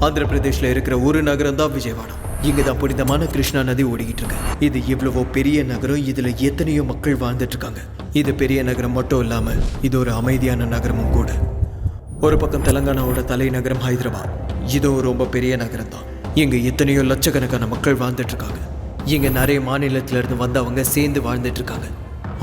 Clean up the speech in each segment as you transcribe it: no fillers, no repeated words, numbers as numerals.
ஆந்திர பிரதேஷ்ல இருக்கிற ஒரு நகரம் தான் விஜயவாடா. இங்கதான் புனிதமான கிருஷ்ணா நதி ஓடிக்கிட்டு இருக்கு. இது இவ்வளவோ பெரிய நகரம், இதுல எத்தனையோ மக்கள் வாழ்ந்துட்டு இருக்காங்க. இது பெரிய நகரம் மட்டும் இல்லாம இது ஒரு அமைதியான நகரமும் கூட. ஒரு பக்கம் தெலங்கானாவோட தலைநகரம் ஹைதராபாத். இதுவும் ரொம்ப பெரிய நகரம் தான். இங்க எத்தனையோ லட்சக்கணக்கான மக்கள் வாழ்ந்துட்டு இருக்காங்க. இங்க நிறைய மாநிலத்தில இருந்து வந்தவங்க சேர்ந்து வாழ்ந்துட்டு இருக்காங்க.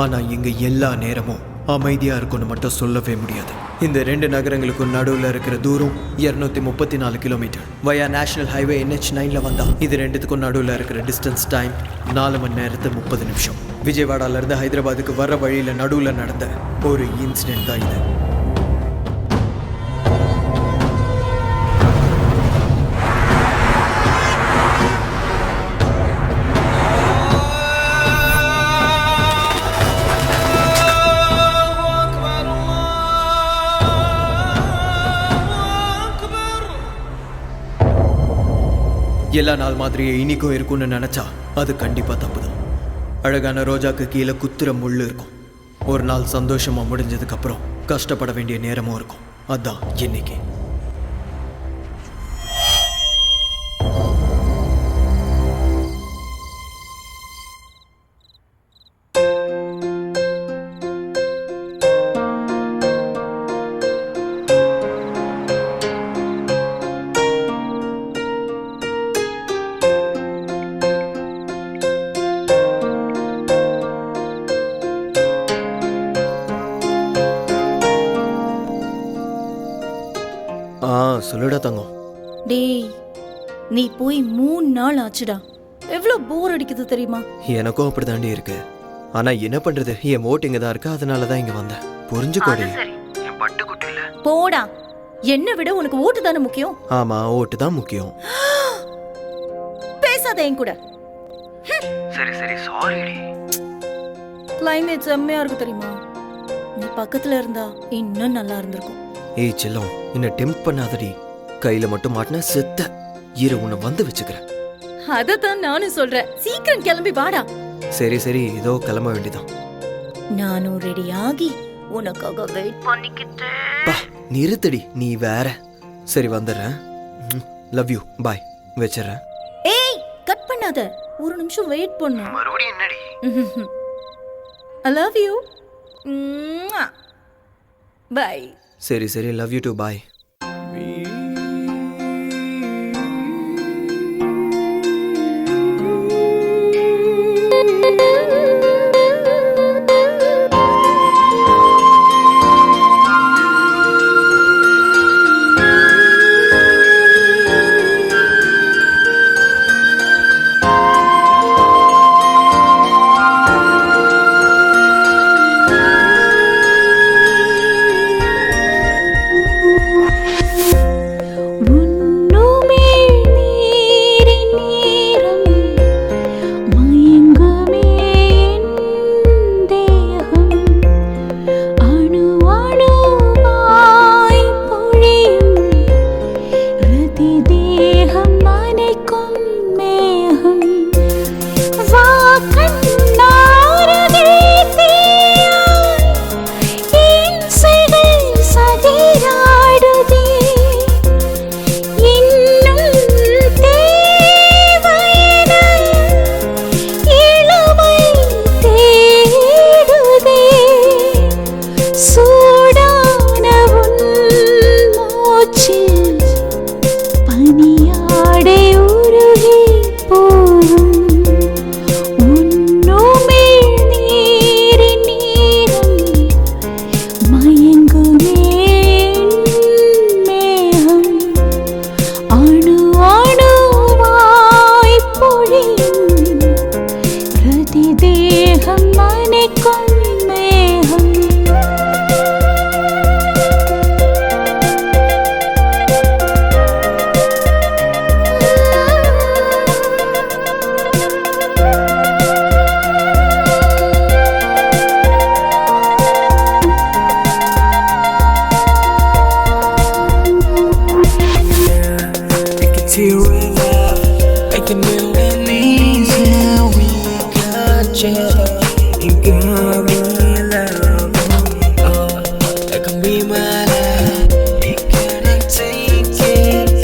ஆனா இங்க எல்லா நேரமும் அமைதியா இருக்கும்னு மட்டும் சொல்லவே முடியாது. இந்த ரெண்டு நகரங்களுக்கும் நடுவில் இருக்கிற தூரம் 234 கிலோமீட்டர். வயா நேஷனல் ஹைவே NH9ல வந்தா இது ரெண்டுத்துக்கும் நடுவில் இருக்கிற டிஸ்டன்ஸ் டைம் 4 மணி நேரத்து 30 நிமிஷம். விஜயவாடால இருந்து ஹைதராபாத்துக்கு வர வழியில நடுவில் நடந்த ஒரு இன்சிடென்ட் தான் இது. எல்லா நாள் மாதிரியே இனிக்கும் இருக்கும்னு நினைச்சா அது கண்டிப்பா தப்புதான். அழகான ரோஜாக்கு கீழே குத்துற முள்ளு இருக்கும். ஒரு நாள் சந்தோஷமா முடிஞ்சதுக்கு அப்புறம் கஷ்டப்பட வேண்டிய நேரமும் இருக்கும். அதான் இன்னைக்கு. சொல்லுடா தங்கம். டேய், நீ போய் 3 நாள் ஆச்சுடா. எவ்வளவு போர் அடிக்குது தெரியுமா? எனக்கும் அப்படிதாண்டி இருக்கு. ஆனா என்ன பண்றது, என் ஓட்டு இங்க தான் இருக்கு. அதனாலதான் இங்க வந்தேன். புரிஞ்சுக்கோடி. போடா, என்ன விட உனக்கு ஓட்டு தானே முக்கியம். ஆமா, ஓட்டு தான் முக்கியம். பேசாத என் கூட. சரி சரி, சாரிடி. கிளைமேட் செம்மையா இருக்கு தெரியுமா? நீ பக்கத்துல இருந்தா இன்னும் நல்லா இருந்திருக்கும். ஏய் செல்லம், என்ன டெம்ப் பண்ணாதடி. கையில மட்டும் மாட்டின செத்த. இரு, உன்னை வந்து வச்சுக்கிறேன். அததான் நானும் சொல்றேன். சீக்கிரம் கிளம்பி வாடா. சரி சரி, இதோ கிளம்ப வேண்டியதான். நானும் ரெடி ஆகி உனக்காக வெயிட் பண்ணிக்கிட்டேன். நிறுத்தடி, நீ வேற. சரி வந்துடுறேன். லவ் யூ, பாய். வச்சிடறேன். ஏய், கட் பண்ணாத. ஒரு நிமிஷம் வெயிட் பண்ணு. மறுபடியும் என்னடி? I love you. Bye. சரி சரி, love you to, bye. That can be my life. You cannot take it.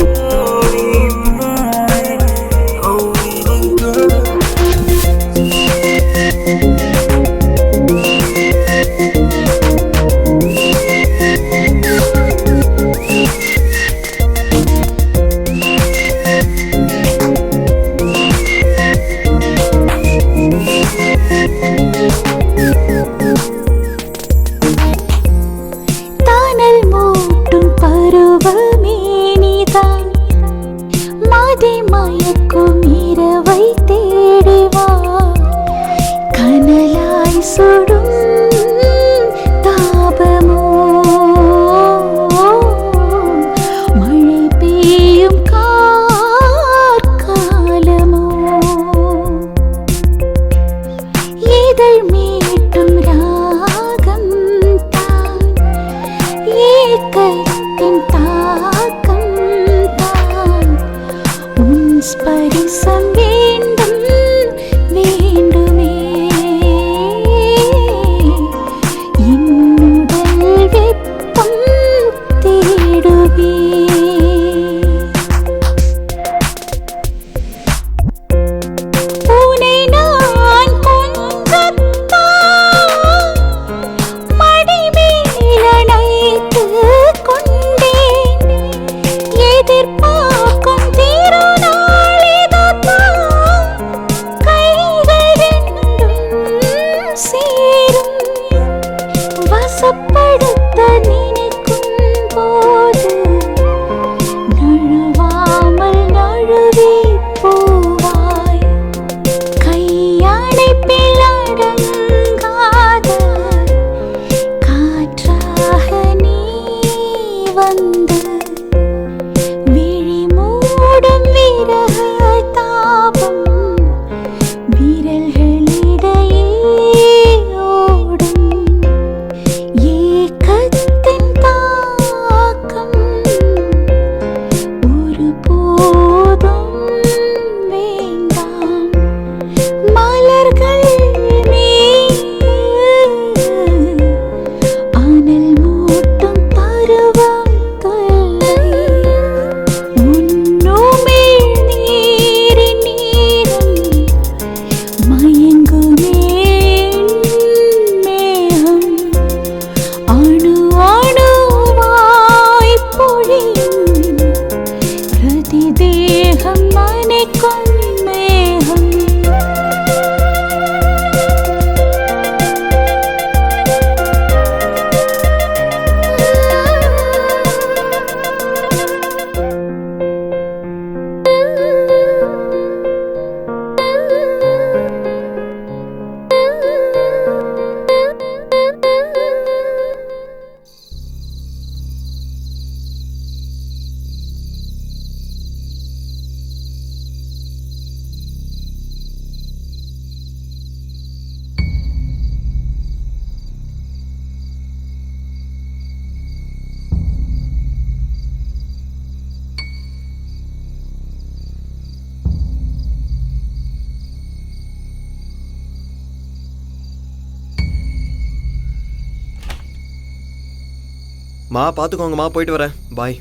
மா பார்த்துக்கோங்கம்மா, போயிட்டு வரேன், பாய்.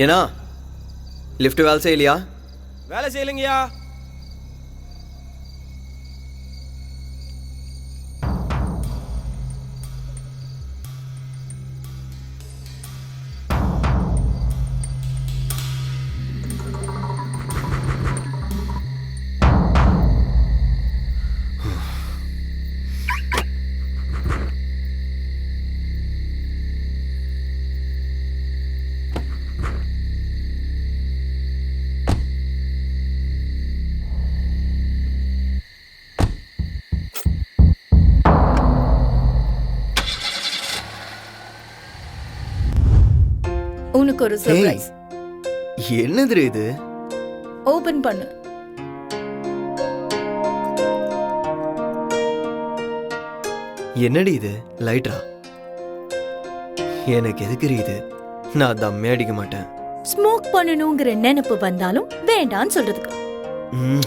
ஏன்னா லிஃப்ட் வேலை செய்யலையா? வேலை செய்யலைங்கய்யா. உனக்கு ஒரு சர்ப்ரைஸ். என்னது இது? ஓபன் பண்ணு. என்னடி இது? லைட்டா? எனக்கு எதுக்கு இது? நான் தம்மே அடிக்க மாட்டேன். ஸ்மோக் பண்ணணுங்கிற நினைப்பு வந்தாலும் வேண்டான்னு சொல்றதுக்கு. ம்.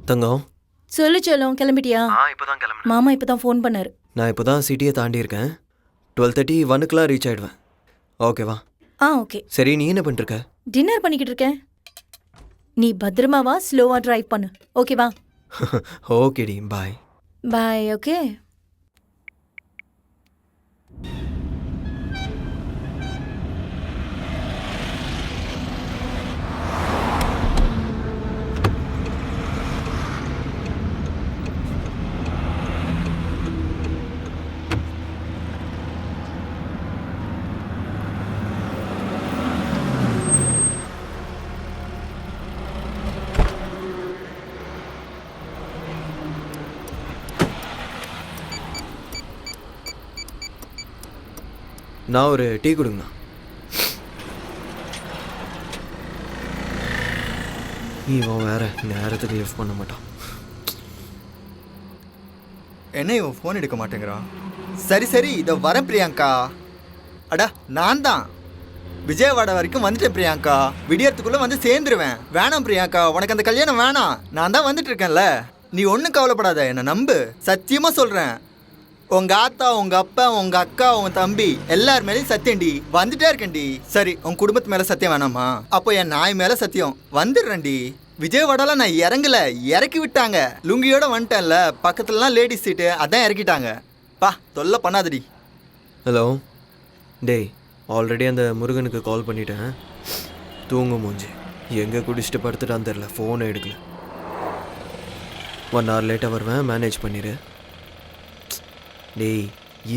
தங்கம், சொல்லு செல்லம், கிளம்பிட்டியா? இப்போதான் கிளம்புறேன். மாமா இப்பதான் ஃபோன் பண்ணாரு. நான் இப்போதான் சிட்டியை தாண்டி இருக்கேன். 12:30 1க்குலாம் ரீச் ஆயிடுவேன். ஓகேவா? ஓகே. சரி, நீ என்ன பண்ணிருக்க? டின்னர் பண்ணிக்கிட்டு இருக்கேன். நீ பத்திரமாவா, ஸ்லோவா டிரைவ் பண்ணு. ஓகேவா? ஓகேடி, பாய். பாய். ஓகே. நான் ஒரு டீ கொடுங்கண்ணா. இவன் வேற நேரத்துக்கு லிஃப்ட் பண்ண மாட்டான். என்ன இவன் ஃபோன் எடுக்க மாட்டேங்கிறான்? சரி சரி, இதோ வரேன் பிரியாங்கா. அடா, நான் தான் விஜயவாடா வரைக்கும் வந்துட்டேன் பிரியாங்கா. விடியறதுக்குள்ளே வந்து சேர்ந்துருவேன். வேணாம் பிரியாங்கா, உனக்கு அந்த கல்யாணம் வேணாம். நான் தான் வந்துட்டு இருக்கேன்ல. நீ ஒன்றும் கவலைப்படாத, என்னை நம்பு. சத்தியமாக சொல்கிறேன். உங்கள் ஆத்தா, உங்கள் அப்பா, உங்கள் அக்கா, உங்கள் தம்பி எல்லார் மேலேயும் சத்தியம்டி. வந்துட்டே இருக்கேன்டி. சரி, உங்கள் குடும்பத்து மேலே சத்தியம் வேணாமா? அப்போ என் நாய் மேலே சத்தியம். வந்துடுறேன்டி. விஜயவாடால நான் இறங்கல, இறக்கி விட்டாங்க. லுங்கியோட வந்துட்டேன்ல, பக்கத்துலலாம் லேடிஸ் சீட்டு, அதான் இறக்கிட்டாங்க. பா, தொல்லை பண்ணாதடி. ஹலோ, டேய் ஆல்ரெடி அந்த முருகனுக்கு கால் பண்ணிட்டேன். தூங்கு மூஞ்சி. எங்கே குடிச்சிட்டு படுத்துட்டான்னு தெரில, ஃபோனை எடுக்கல. 1 hour லேட்டாக வருவேன், மேனேஜ் பண்ணிடு. டேய்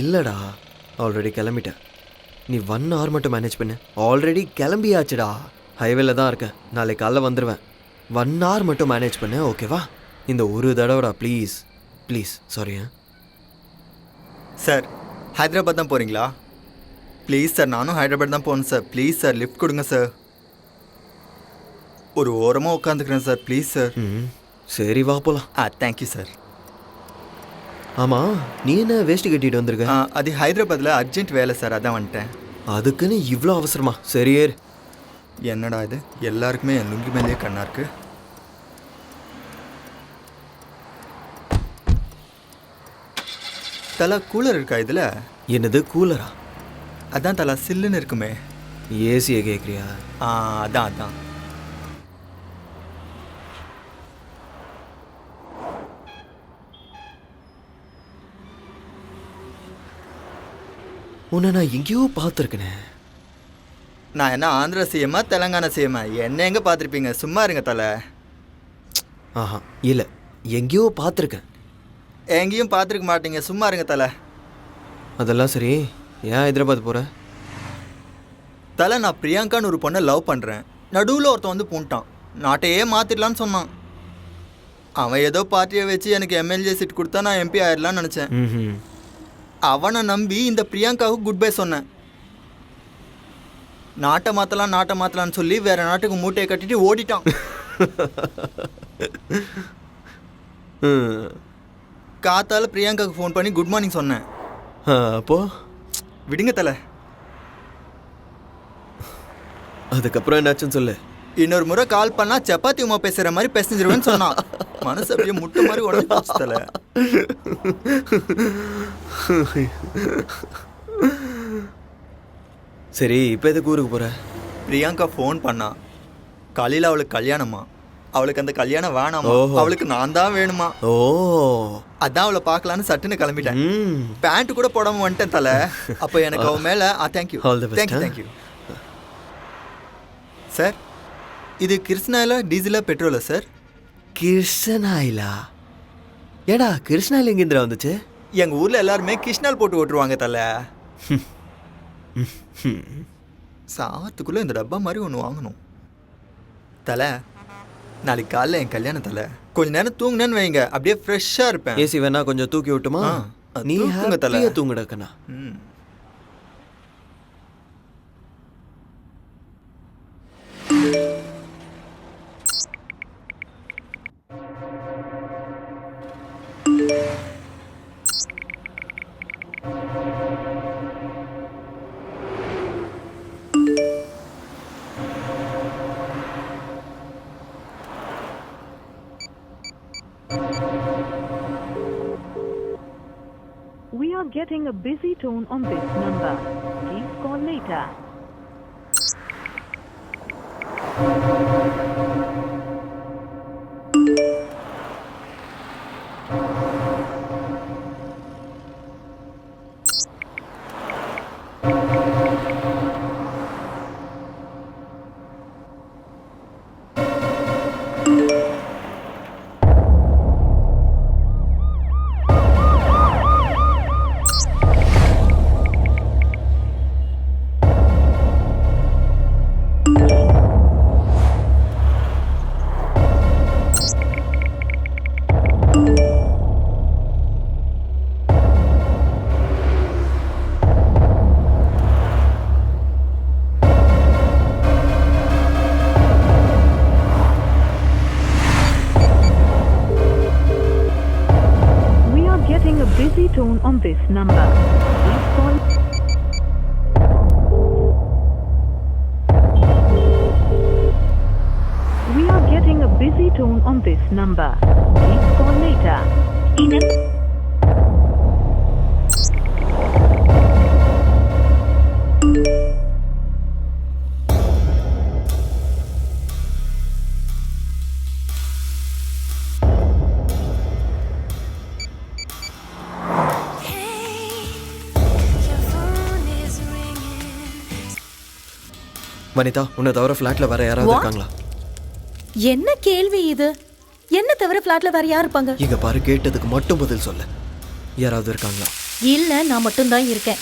இல்லைடா, ஆல்ரெடி கிளம்பிட்டேன். நீ 1 hour மட்டும் மேனேஜ் பண்ணு. ஆல்ரெடி கிளம்பியாச்சுடா, ஹைவேல தான் இருக்கேன். நாளைக்கு காலைல வந்துடுவேன். 1 hour மட்டும் மேனேஜ் பண்ணு, ஓகேவா? இந்த ஒரு தடவைடா please please. Sorry. Sir Hyderabad தான் போகிறீங்களா? ப்ளீஸ் சார், நானும் ஹைதராபாத் தான் போகணும் சார். ப்ளீஸ் சார், லிஃப்ட் கொடுங்க சார். ஒரு ஓரமாக உட்காந்துக்கிறேன் சார், ப்ளீஸ் சார். சரி வா போகலாம். Thank you sir. ஆமாம், நீ என்ன வேஷ்டி கட்டிட்டு வந்திருக்க? அது ஹைதராபாத்தில் அர்ஜென்ட் வேலை சார், அதான் வந்துட்டேன். அதுக்குன்னு இவ்வளோ அவசரமா? சரி ஏறு. என்னடா இது, எல்லாருக்குமே என் லுங்கி மேலேயே கண்ணா இருக்கு. தலா கூலர் இருக்கா இதில்? என்னது கூலரா? அதான் தலா சில்லுன்னு இருக்குமே. ஏசியை கேட்குறியா? அதான். உன்னை நான் எங்கேயோ பார்த்துருக்கேனே. நான் என்ன ஆந்திரா சிஎம்மா தெலங்கானா சிஎம்மா? என்ன எங்கே பார்த்துருப்பீங்க, சும்மா இருங்க தலை. ஆஹா இல்லை, எங்கேயோ பார்த்துருக்கேன். எங்கேயும் பார்த்துருக்க மாட்டீங்க, சும்மா இருங்க தலை. அதெல்லாம் சரி, ஏன் ஹைதராபாத் போகிற? தலை, நான் பிரியங்கான்னு ஒரு பொண்ணை லவ் பண்ணுறேன். நடுவில் ஒருத்தன் வந்து பூண்டான், நாட்டையே மாற்றிடலான்னு சொன்னான். அவன் ஏதோ பார்ட்டியை வச்சு எனக்கு எம்எல்ஏ சீட் கொடுத்தா நான் எம்பி ஆயிடலான்னு நினச்சேன். அவனை நம்பி இந்த பிரியங்காவுக்கு குட் பை சொன்னேன். நாட்டை மாற்றலான்னு சொல்லி வேற நாட்டுக்கு மூட்டையை கட்டிட்டு ஓடிட்டான். காத்தால பிரியங்காவுக்கு ஃபோன் பண்ணி குட் மார்னிங் சொன்னேன். அப்போ விடுங்க தலை. அதுக்கப்புறம் என்னாச்சுன்னு சொல்லு. இன்னொரு முறை கால் பண்ணா சப்பாத்தி உமா பேசுற மாதிரி பேசிஞ்சிருவேன்னு சொன்னான். மனசு அப்படியே முட்டை மாதிரி உடனே போச்சு தலை. சரி, இப்போ எதுக்கு ஊருக்கு போகிற? பிரியங்கா ஃபோன் பண்ணா. காலையில் அவளுக்கு கல்யாணமா. அவளுக்கு அந்த கல்யாணம் வேணாமா, அவளுக்கு நான் தான் வேணுமா. ஓ, அதான் அவளை பார்க்கலான்னு சட்டுன்னு கிளம்பிட்டேன். பேண்ட் கூட போடாம வந்துட்டேன் தலை. அப்போ எனக்கு அவன் மேலே தேங்க்யூ தேங்க்யூ. சார், இது கிருஷ்ணாயிலா டீசலா பெட்ரோலா சார்? கிருஷ்ணாயிலா? ஏடா கிருஷ்ணாயில் எங்கேந்திரா வந்துச்சு? எங்கள் ஊரில் எல்லாருமே கிருஷ்ணால் போட்டு ஓட்டுருவாங்க தலை. சாத்துக்குள்ளே இந்த டப்பா மாதிரி ஒன்று வாங்கணும் தலை. நாளைக்கு காலைல என் கல்யாணம் தலை. கொஞ்ச நேரம் தூங்குனேன்னு வைங்க, அப்படியே ஃப்ரெஷ்ஷாக இருப்பேன். ஏசி வேணா கொஞ்சம் தூக்கி விட்டுமா? நீ தலை தூங்குடக்கண்ணா. We are getting a busy tone on this number. Please call later. Busy tone on this number. Please call. We are getting a busy tone on this number. Please call later. Hey, your phone is ringing. Vanitha, உன்னை தவிர ஃப்ளாட்ல வேற யாராவது What? இருக்காங்களா? என்ன கேள்வி இது? என்ன தவிர ஃப்ளாட்ல வேற யார் இருப்பாங்க? இங்க பாரு, கேட்டதுக்கு மட்டும் பதில் சொல்லு. யாராவது இருக்காங்களா? இல்ல, நான் மட்டும் தான் இருக்கேன்.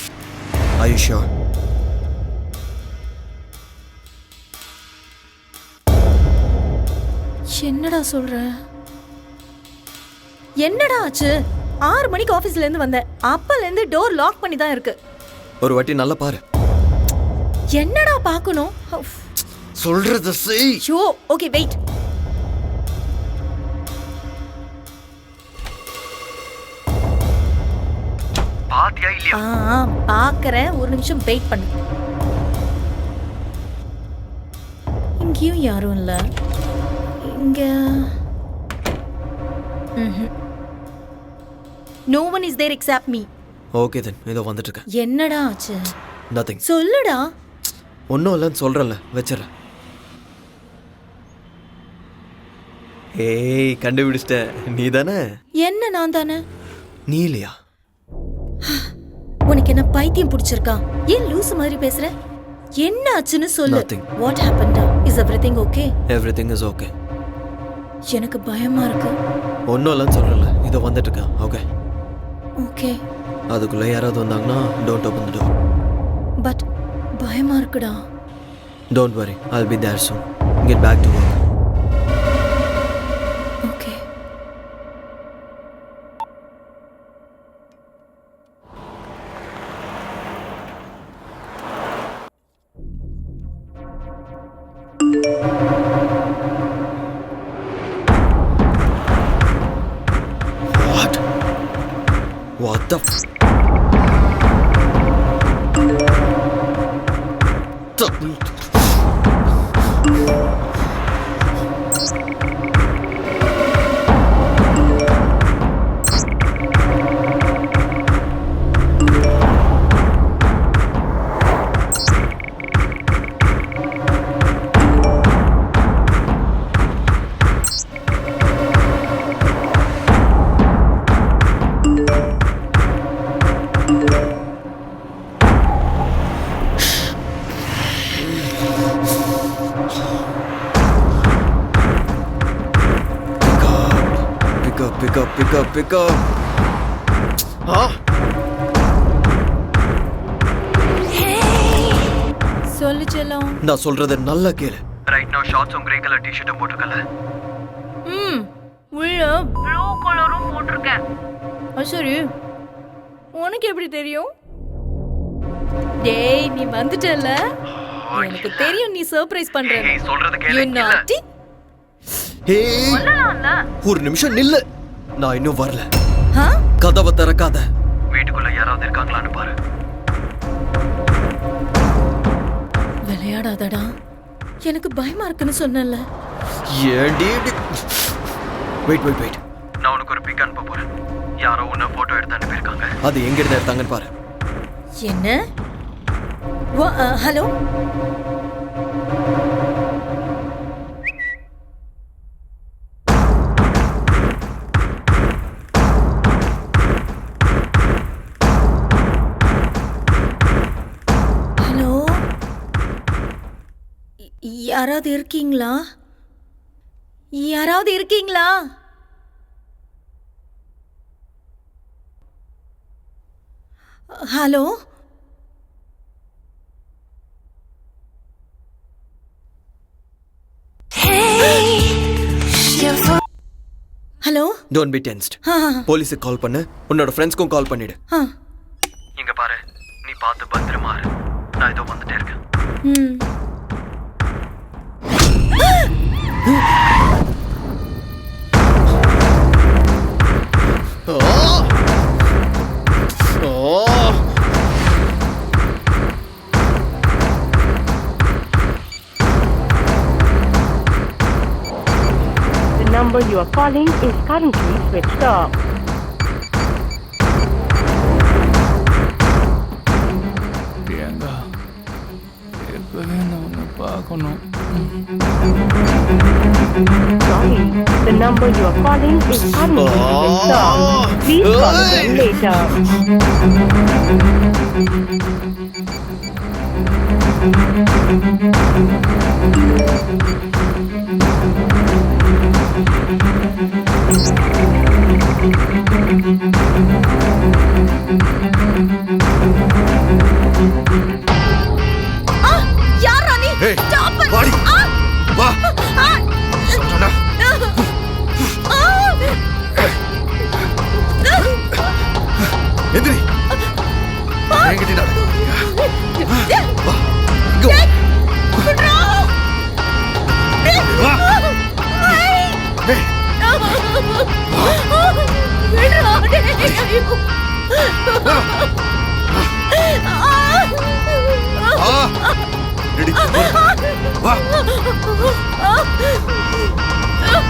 Are you sure? என்னடா சொல்ற? என்னடா ஆச்சு? 6 மணிக்கு ஆபீஸ்ல இருந்து வந்தேன். அப்பல இருந்து டோர் லாக் பண்ணி தான் இருக்கு. ஒரு வாட்டி நல்லா பாரு. என்னடா பார்க்கணும்? சொல்றத செய். Show, okay wait. பாத்தியா இல்லையா? பார்க்கறேன், ஒரு நிமிஷம் வெயிட் பண்ணு. இங்கேயும் யாரும் இல்ல. இங்க No one is there except me. Okay then, இதோ வந்துட்டு இருக்கேன். என்னடா ஆச்சு? நதிங். சொல்லுடா. ஒன்றும் இல்லைன்னு சொல்கிறேன்ல, வச்சிடறேன். ஏய், கண்டுபிடிச்சிட்ட. நீ தானே? என்ன நான் தானே? நீ இல்லையா? உனக்கு என்ன பைத்தியம் பிடிச்சிருக்கா? ஏன் லூசு மாதிரி பேசுற? என்ன ஆச்சுன்னு சொல்லு. Nothing. What happened? Is everything okay? Everything is okay. எனக்கு பயமா இருக்கு. ஒன்றும் இல்லைன்னு சொல்கிறேன்ல, இதோ வந்துட்டு இருக்கேன். ஓகே. ஓகே. அதுக்குள்ளே யாராவது வந்தாங்கன்னா don't open the door. But பயமா இருக்குடா. Don't worry, I'll be there soon. Get back to work. Okay. What the Pick up. சொல்லு செல்லம். நான் சொல்றத நல்லா கேளு. Right now shorts grey colour T-shirt போட்டுக்கல. உள்ள ப்ளூ கலரும் போட்டிருக்கேன். சரி, உனக்கு எப்படி தெரியும்? டேய், நீ வந்துட்டல. எனக்கு தெரியும் நீ சர்ப்ரைஸ் பண்ற. நீ சொல்றத கேளு. You naughty. ஏய், ஒரு நிமிஷம் நில்லு. நான் இன்னும் வரல. கதவை திறக்காத. வீட்டுக்குள்ள யாராவது இருக்காங்களான்னு பாரு. விளையாடாதடா. எனக்கு பயமா இருக்குன்னு சொன்னல. ஏண்டி? வெயிட். நான் உனக்கு ஒரு பிக் அனுப்ப போறேன். யாரோ உன்னை போட்டோ எடுத்து அனுப்பியிருக்காங்க. அது எங்க இருந்து எடுத்தாங்கன்னு பாரு. என்ன? ஹலோ. யாராவது இருக்கீங்களா? Hello. Hello. Don't be tensed. போலீஸுக்கு கால் பண்ணு. உன்னோட ஃப்ரெண்ட்ஸ்க்கும் கால் பண்ணிடு. இங்க பாரு, நீ பார்த்து பத்திரமா இரு. நான் இதோ வந்துட்டே இருக்கேன். The number you are calling is currently switched off. Priyanka, எப்பவே நான் உன்னை பார்க்கணும். Sorry, the number you are calling is currently switched off. Please call again later. யாரா நீ? ஏய், Stop it. வாடி. வா. சொல்றேன்டா. எந்திரி. என்கிட்ட நட. வா. இங்க வா. வா. ஏய். வா. ரெடி. வா.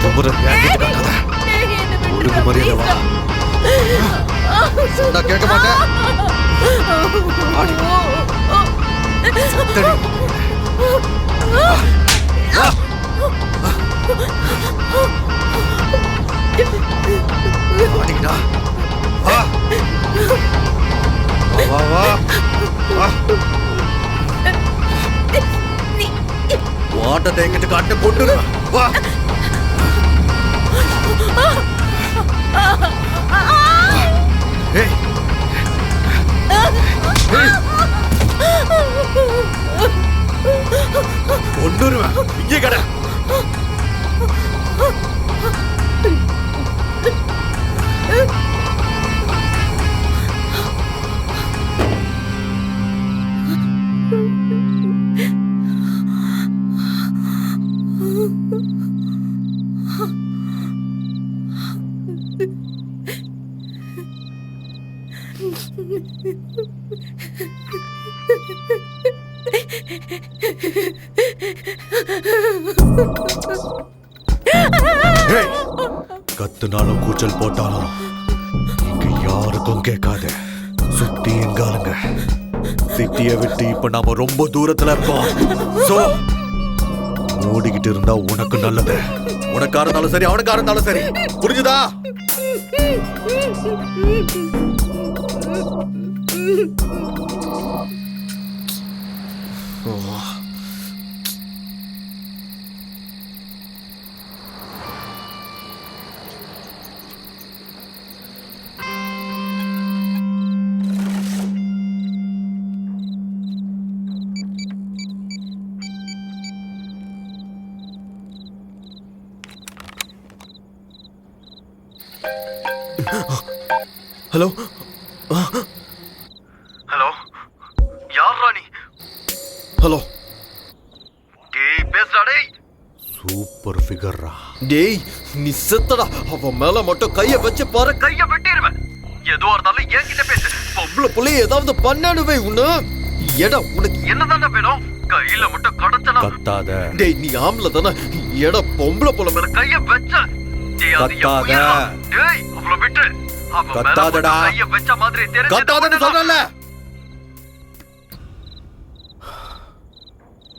தொம்புற என்கிட்ட காட்டாத. ஒழுங்கு மரியாதை வா. சொன்னா கேட்க மாட்டேன். ஆடி. சத்தடி. வா. வா. ஆடிடா. வா. வா வா வா. வாட்டத்தை என்கிட்ட காட்ட கொண்டு வா. ஏய். ஏய். கொண்டுருவேன். இங்கே கடை. ஏய். கத்துனாலும் கூச்சல் போட்டாலும் இங்க யாருக்கும் கேட்காது. சுத்தி எங்காலுங்க. சிட்டியை விட்டு இப்ப நாம ரொம்ப தூரத்துல இருக்கோம். சோ ஓடிக்கிட்டு இருந்தா உனக்கு நல்லது. உனக்கா இருந்தாலும் சரி, அவனுக்கா இருந்தாலும் சரி. புரிஞ்சுதா? ஹலோ. ஹலோ. யார் ராணி? ஹலோ. டேய் பேசுடா டேய். சூப்பர் ஃபிகர்ரா. டேய் நீ செத்தடா. அவன் மேல மட்டும் கைய வச்சு பாரு, கைய வெட்டிடுவேன். எதுவா இருந்தாலும் என்கிட்ட பேசு. பொம்பளை புள்ளை ஏதாவது பண்ணானுவே உன்ன. எடா உனக்கு என்னதானே வேணும்? கையில மட்டும் கடத்தனா. கத்தாத. டேய் நீ ஆம்பளை தானே. எடா பொம்பளை புள்ள மேல கைய வச்ச. டேய் அது கத்தாத. டேய் அவளை விட்டு. கத்தாதடா. கைய வச்ச மாதிரி தெரிஞ்சு. கத்தாதன்னு சொல்றல.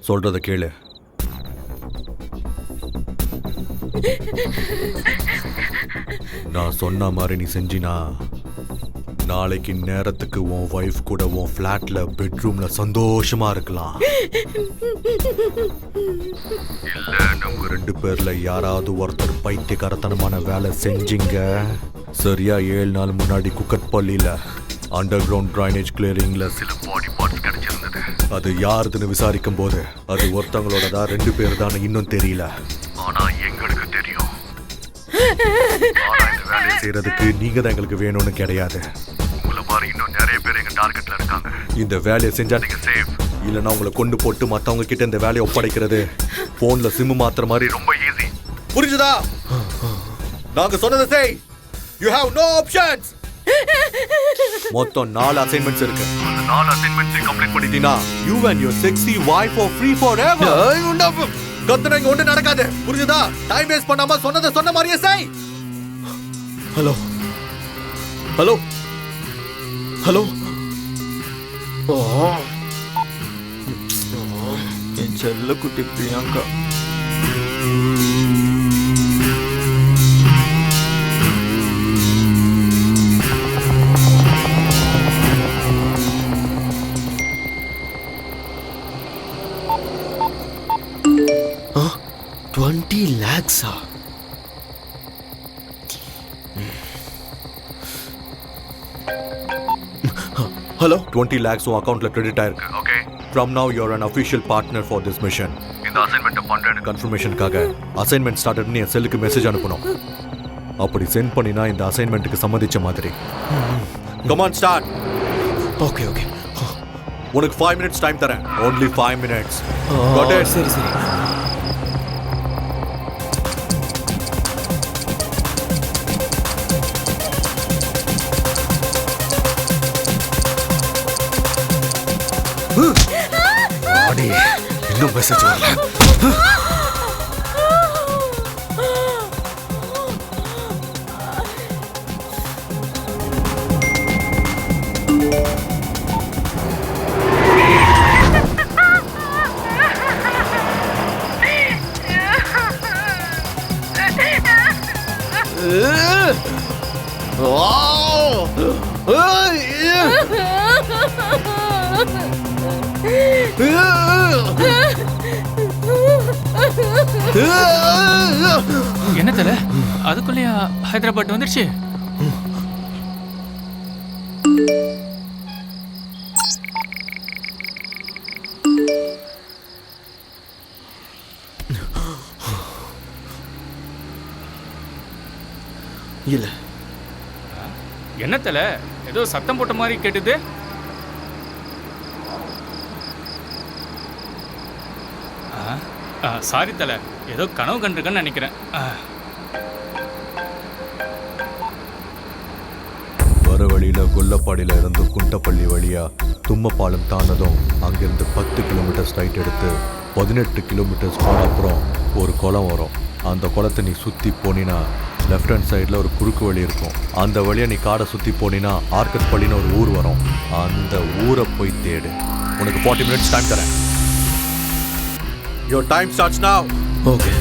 சொல்றத கேளு. நான் சொன்ன மாதிரி நீ செஞ்சினா நாளைக்கு நேரத்துக்கு உன் வைஃப் கூட உன் ஃபிளாட்ல பெட்ரூம்ல சந்தோஷமா இருக்கலாம். இல்ல நம்ம 2 பேர்ல யாராவது ஒருத்தர் பைத்தியக்காரத்தனமான வேலை செஞ்சீங்க. சரியா 7 நாள் முன்னாடி குக்கட்பள்ளியில அண்டர் கிரவுண்ட் டிரைனேஜ் கிளியரிங்ல சில பாடி பார்ட்ஸ் கிடைச்சிருந்தது. அது யாருதுன்னு விசாரிக்கும் போது அது ஒருத்தவங்களோடதா 2 பேர் தான் இன்னும் தெரியல. ஆனா எங்களுக்கு தெரியும். வேலை செய்யறதுக்கு நீங்க தான் எங்களுக்கு வேணும்னு கிடையாது. உங்களை மாதிரி இன்னும் நிறைய பேர் எங்க டார்கெட்ல இருக்காங்க. இந்த வேலையை செஞ்சா நீங்க சேஃப். இல்லைன்னா உங்களை கொண்டு போட்டு மத்தவங்க கிட்ட இந்த வேலையை ஒப்படைக்கிறது போன்ல சிம் மாத்துற மாதிரி ரொம்ப ஈஸி. புரிஞ்சுதா? நாங்க சொன்னதை செய். You have no options. மொத்தம் 4 அசைன்மெண்ட்ஸ் இருக்கு. அந்த 4 அசைன்மெண்ட்ஸ் கம்ப்ளீட் பண்ணிட்டீனா you and your sexy wife are free forever. கத்துனங்க ஒண்ணு நடக்காது. புரிஞ்சுதா? டைம் வேஸ்ட் பண்ணாம சொன்னதை சொன்ன மாதிரியே செய். ஹலோ. ஹலோ. ஹலோ. என் செல்ல குட்டி பிரியங்கா. 20 lakhs-ஆ? ஹலோ 20 lakhs உன் அக்கௌண்ட்ல கிரெடிட் ஆயிருக்கு. Okay, from now you are an official partner for this mission. இந்த அசைன்மெண்ட் பண்றேன் கன்ஃபர்மேஷனுக்காக அசைன்மெண்ட் ஸ்டார்டட்னு என் செல்லுக்கு மெசேஜ் அனுப்பணும். அப்படி சென்ட் பண்ணினா இந்த அசைன்மெண்ட்டுக்கு சம்மதிச்ச மாதிரி. Come on start. Okay okay. உனக்கு 5 minutes டைம் தரேன். only 5 minutes. Got it? சரி சரி. இன்னும் மெசேஜ் வரல. என்ன தல அதுக்குள்ளேயா ஹைதராபாத் வந்துருச்சு? இல்ல. என்ன தல ஏதோ சத்தம் போட்ட மாதிரி கேட்டுது? சாரி தல, ஏதோ கனவு கண்டிருக்கேன்னு நினைக்கிறேன். வர வழியில கொல்லப்பாடியில இருந்து குண்டப்பள்ளி வழியா தும்மப்பாலம் தாண்டதும் அங்கிருந்து 10 கிலோமீட்டர் ஸ்ட்ரைட் எடுத்து 18 கிலோமீட்டர்ஸ் போன அப்புறம் ஒரு குளம் வரும். அந்த குளத்தை நீ சுற்றி போனினா லெஃப்ட் ஹேண்ட் சைடில் ஒரு குறுக்கு வழி இருக்கும். அந்த வழியை நீ காடை சுற்றி போனினா ஆர்கட் பள்ளின்னு ஒரு ஊர் வரும். அந்த ஊரை போய் தேடு. உனக்கு 40 minutes டைம் தரேன். Your time starts now. Okay.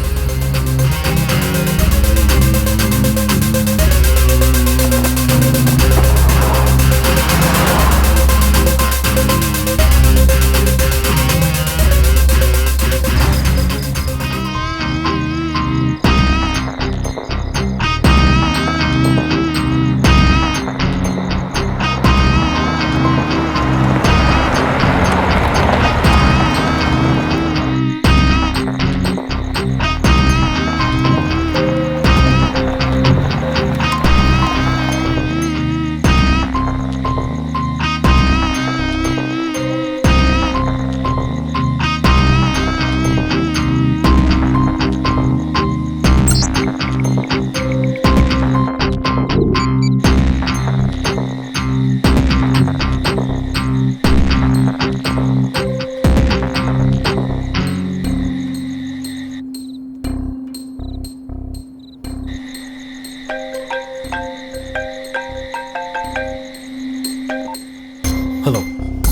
Hello.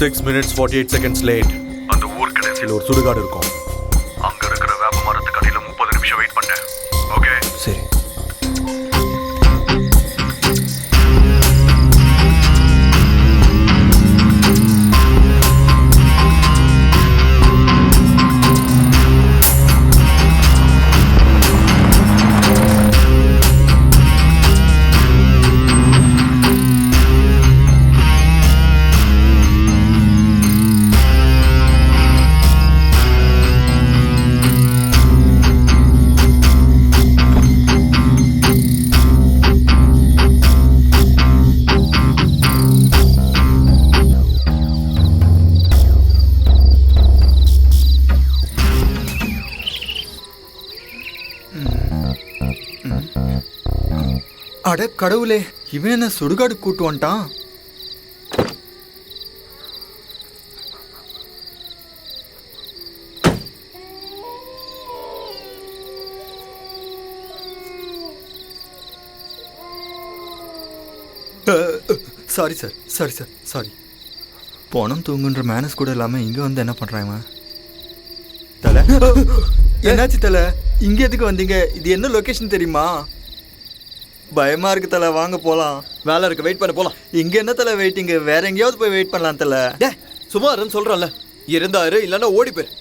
6 minutes 48 seconds late. அந்த ஊர் கடைசியில் ஒரு சுடுகாடு இருக்கும். அங்க இருக்கிற வேப்ப மரத்துக்கு அடியில 30 நிமிஷம் வெயிட் பண்ணேன். ஓகே சரி. அட கடவுளே, இவன் என்ன சுடுகாடு கூட்டு வந்துட்டான்? Sorry sir, sorry sir, sorry. போனம் தூங்குன்ற மேனஸ் கூட இல்லாமல் இங்கே வந்து என்ன பண்ணுறாங்க? தலை என்னாச்சு தலை? இங்கே எதுக்கு வந்தீங்க? இது என்ன லொக்கேஷன் தெரியுமா? பயமா இருக்கு தலை, வாங்க போகலாம். வேலை இருக்கு, வெயிட் பண்ண போகலாம். இங்கே என்ன தலை வெயிட்டிங்க? வேற எங்கேயாவது போய் வெயிட் பண்ணலாம் தலை. டே சும்மா இருன்னு சொல்கிறேன்ல. இருந்தாரு இல்லைன்னா ஓடி போயிரு.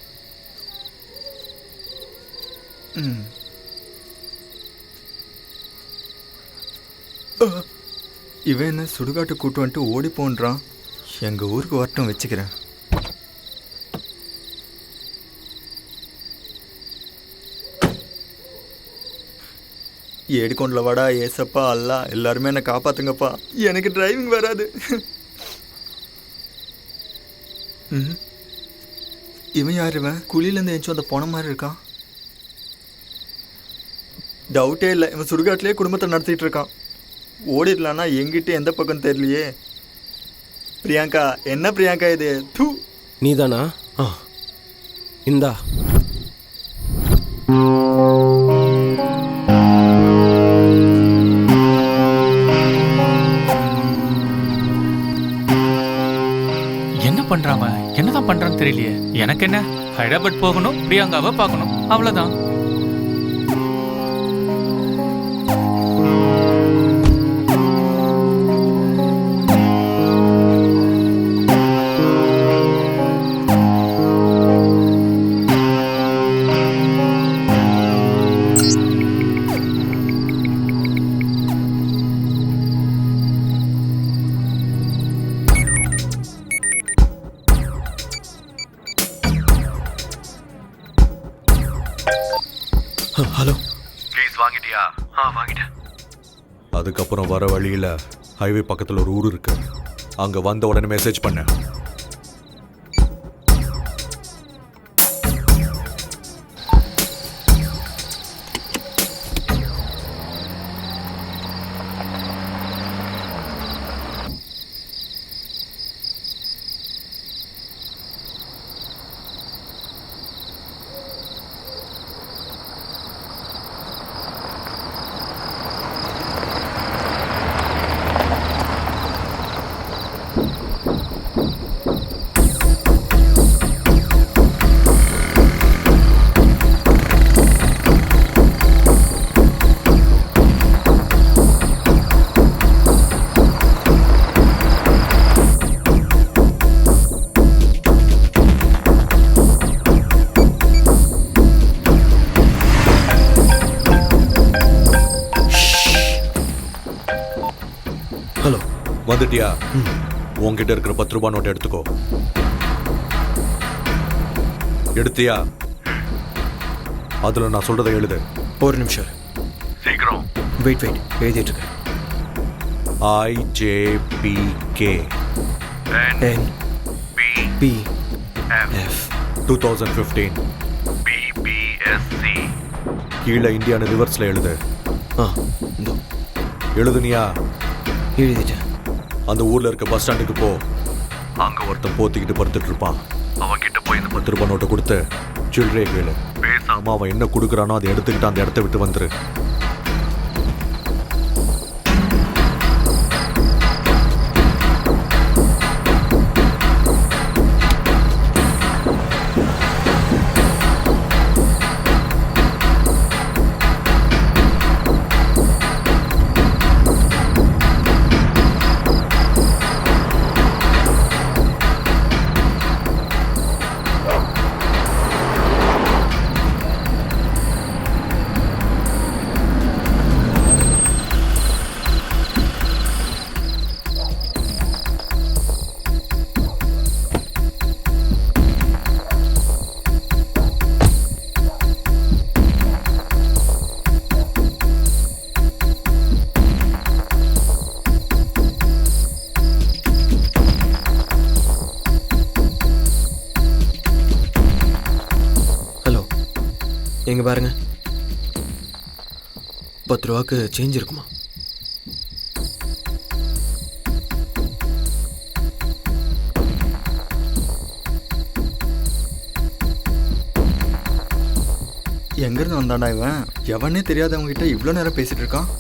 இவன் என்ன சுடுகாட்டு கூட்டு வந்துட்டு ஓடி போன்றான். எங்கள் ஊருக்கு வரட்டும், வச்சுக்கிறேன். ஏடிக்கொண்டல வாடா ஏசப்பா அல்லா, எல்லாருமே என்னை காப்பாத்துங்கப்பா, எனக்கு டிரைவிங் வராது. இவன் யார்? இவன் குழியிலேருந்து எழுந்தும் அந்த போன மாதிரி இருக்கான். டவுட்டே இல்லை, இவன் சுடுகாட்டிலே குடும்பத்தை நடத்திட்டு இருக்கான். ஓடிடலான்னா எங்கிட்ட எந்த பக்கம் தெரியலையே. பிரியாங்கா, என்ன பிரியாங்கா இது? தூ, நீதானா? இந்தா. என்ன பண்றாம என்னதான் பண்றான்னு தெரியலையே. எனக்கு என்ன, ஹைதராபாத் போகணும், பிரியாங்காவை பார்க்கணும், அவ்வளவுதான். ஹலோ, ப்ளீஸ் வாங்கிட்டியா? வாங்கிட்டேன். அதுக்கப்புறம் வர வழியில் ஹைவே பக்கத்தில் ஒரு ஊர் இருக்கு. அங்கே வந்த உடனே மெசேஜ் பண்ணேன். ஹலோ, வந்துட்டியா? உன்கிட்ட இருக்கிற 10 ரூபாய் நோட்டை எடுத்துக்கோ. எடுத்தியா? அதில் நான் சொல்றதை எழுது. ஒரு நிமிஷம் சீக்கிரம். வெயிட் எழுதிட்டு இருக்கேன். IJPK NPF 2015 BBSC. கீழே இந்தியான்னு ரிவர்ஸில் எழுது. இதோ எழுதுனியா? எழுதிட்டேன். அந்த ஊரில் இருக்க பஸ் ஸ்டாண்டுக்கு போ. அங்கே ஒருத்தன் போத்திக்கிட்டு படுத்துட்டு இருப்பான். அவன்கிட்ட போய் இந்த 10 ரூபாய் நோட்டை கொடுத்து சில்லறையை கேளு. பேசாம அவன் என்ன கொடுக்குறானோ அதை எடுத்துக்கிட்டு அந்த இடத்த விட்டு வந்துரு. எங்க பாருங்க, 10 ரூபாய்க்கு சேஞ்ச் இருக்குமா? எங்கேருந்து வந்தாண்டா இவன்? எவனே தெரியாதவங்க கிட்ட இவ்வளோ நேரம் பேசிட்டு இருக்கான்.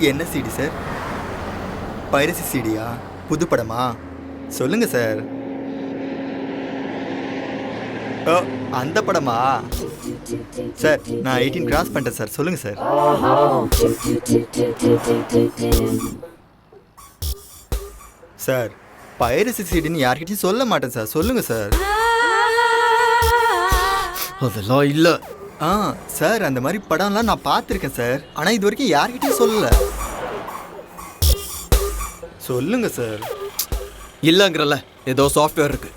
என்ன சிடி சார்? பைரசி சிடியா? புது படமா? சொல்லுங்க சார். ஓ, அந்த படமா? சார் நான் 18 கிராஸ் பண்ணிட்டேன் சார். சொல்லுங்க சார். சார் பைரசி சிடின்னு யார்கிட்டயும் சொல்ல மாட்டேன் சார். சொல்லுங்க சார். அதெல்லாம் இல்ல. சார் அந்த மாதிரி படம்லாம் நான் பார்த்துருக்கேன் சார். ஆனால் இது வரைக்கும் யார்கிட்டயும் சொல்லல. சொல்லுங்க சார். இல்லங்கிறல்ல, ஏதோ சாஃப்ட்வேர் இருக்கு.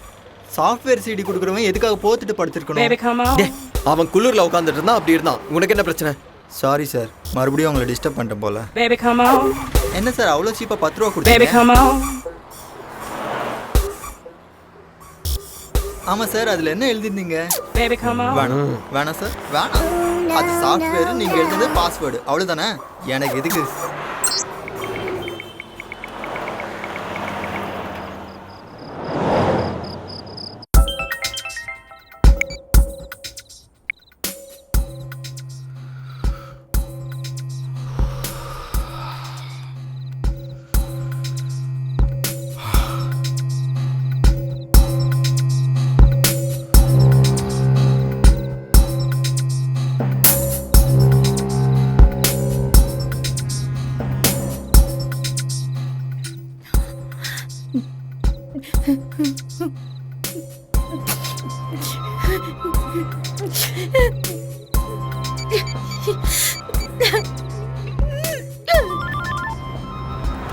சாஃப்ட்வேர் சிடி கொடுக்குறவன் எதுக்காக போத்துட்டு படுத்திருக்கணும்? அவன் குளிர்ல உட்காந்துட்டு இருந்தான், அப்படி இருந்தான். உனக்கு என்ன பிரச்சனை? சாரி சார், மறுபடியும் உங்களை டிஸ்டர்ப் பண்ணிட்டேன் போல. Baby, come on. என்ன சார் அவ்வளோ சீப்பாக 10 ரூபா Baby, கொடுத்தீங்க? come on. ஆமாம் சார், அதில் என்ன எழுதிருந்தீங்க? Baby, come on. வேணாம் சார், வேணாம். அது சாஃப்ட்வேர், நீங்கள் எழுதுனது பாஸ்வேர்டு, அவ்வளோதானே. எனக்கு எதுக்கு?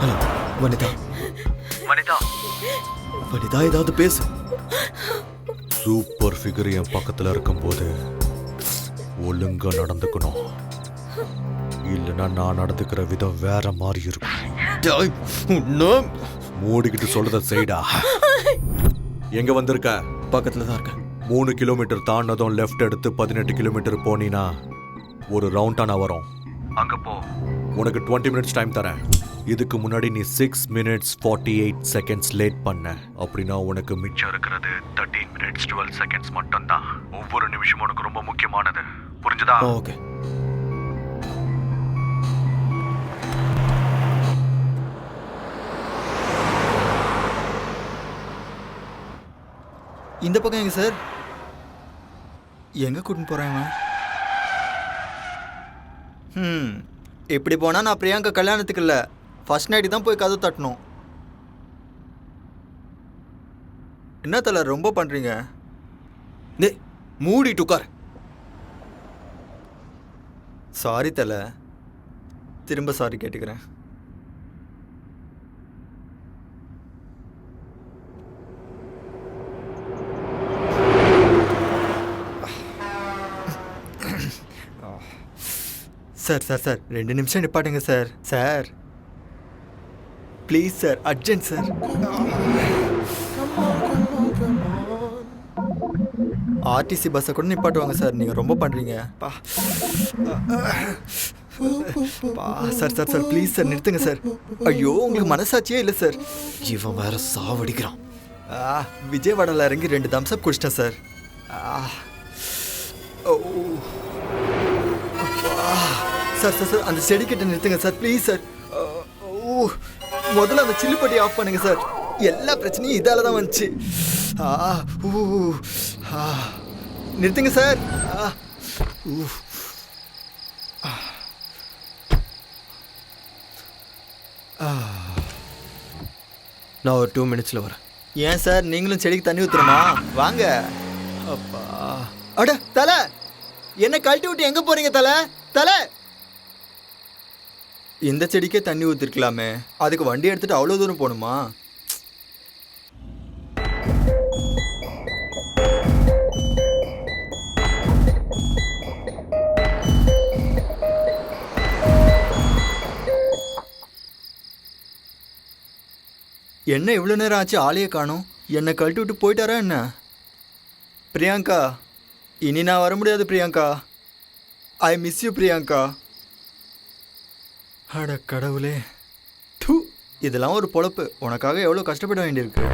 ஹலோ வனிதா. வனிதா, வனிதா, ஏதாவது பேசு. சூப்பர் ஃபிகர் என் பக்கத்தில் இருக்கும்போது ஒழுங்கா நடந்துக்கணும். இல்லைன்னா நான் நடந்துக்கிற விதம் வேற மாதிரி இருக்கும். மூடிக்கிட்டு சொல்றத செய்டா. எங்க வந்திருக்க? பக்கத்துல தான் இருக்கேன். 3 கிலோமீட்டர் தாண்டதும் லெஃப்ட் எடுத்து 18 கிலோமீட்டர் போனீன்னா ஒரு ரவுண்டானா வரும். அங்க போ. உனக்கு 20 மினிட்ஸ் டைம் தரேன். இதுக்கு முன்னாடி நீ 6 மினிட்ஸ் 48 செகண்ட்ஸ் லேட் பண்ண. அப்படின்னா உனக்கு மிச்சம் இருக்கிறது 13 மினிட்ஸ் 12 செகண்ட்ஸ் மட்டும்தான். ஒவ்வொரு நிமிஷமும் உனக்கு ரொம்ப முக்கியமானது. புரிஞ்சுதா? ஓகே. இந்த பக்கம் எங்க சார்? எங்க கூட்டின்னு போறேன் இவன்? இப்படி போனால் நான் பிரியாங்கா கல்யாணத்துக்கு இல்லை, ஃபர்ஸ்ட் நைட்டு தான் போய் கதவு தட்டணும். என்ன தலை ரொம்ப பண்ணுறீங்க? மூடிட்டு உட்கார். சாரி தலை, திரும்ப சாரி கேட்டுக்கிறேன். சார் சார் சார் 2 நிமிஷம் நிப்பாட்டுங்க sir. Sir please sir, urgent sir. RTC பஸ்ஸை கூட நிப்பாட்டுவாங்க சார், நீங்கள் ரொம்ப பண்ணுறீங்க. Sir sir sir please sir நிறுத்துங்க சார். ஐயோ உங்களுக்கு மனசாட்சியே இல்லை சார். இவன் வேற சாவடிக்கிறான். விஜயவாடாவில் இறங்கி 2 தம்ஸ்அப் குடிச்சிட்டேன் சார். சார் சார் சார் அந்த செடி கிட்ட நிறுத்துங்க சார் ப்ளீஸ் சார். முதல்ல அந்த சில்லுப்பட்டி ஆஃப் பண்ணுங்க சார். எல்லா பிரச்சனையும் இதால தான் வந்துச்சு. நிறுத்துங்க சார். நான் ஒரு 2 மினிட்ஸில் வரேன். ஏன் சார் நீங்களும் செடிக்கு தண்ணி ஊற்றுறமா? வாங்க. அப்பா அட தலை, என்ன கழட்டி விட்டு எங்கே போகிறீங்க தலை? தலை, இந்த செடிக்கே தண்ணி ஊற்றிருக்கலாமே, அதுக்கு வண்டி எடுத்துகிட்டு அவ்வளோ தூரம் போகணுமா? என்ன இவ்வளோ நேரம் ஆச்சு, ஆளையே காணோம். என்னை கழட்டி விட்டு போயிட்டாரா என்ன? பிரியாங்கா, இனி நான் வர முடியாது Priyanka. I miss you Priyanka. அட கடவுளே, டூ, இதெல்லாம் ஒரு பொழப்பு. உனக்காக எவ்வளோ கஷ்டப்பட வேண்டியிருக்கு.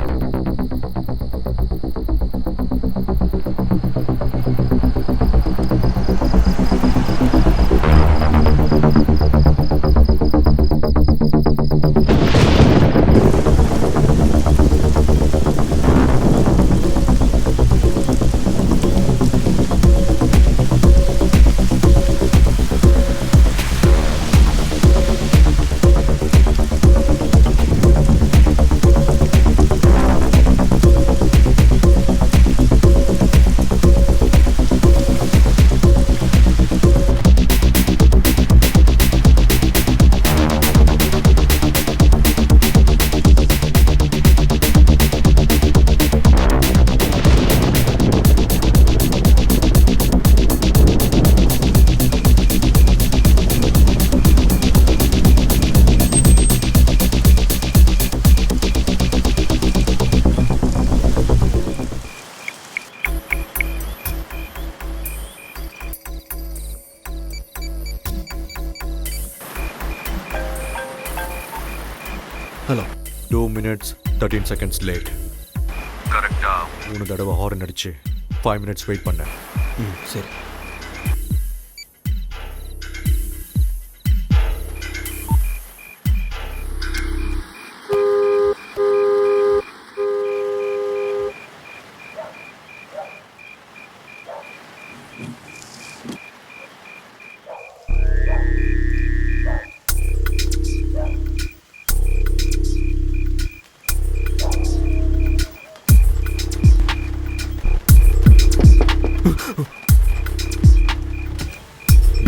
Hello 2 minutes 13 seconds late. கரெக்டாக 3 தடவை ஹார்ன் அடிச்சு 5 minutes வெயிட் பண்ணேன். ம் சரி.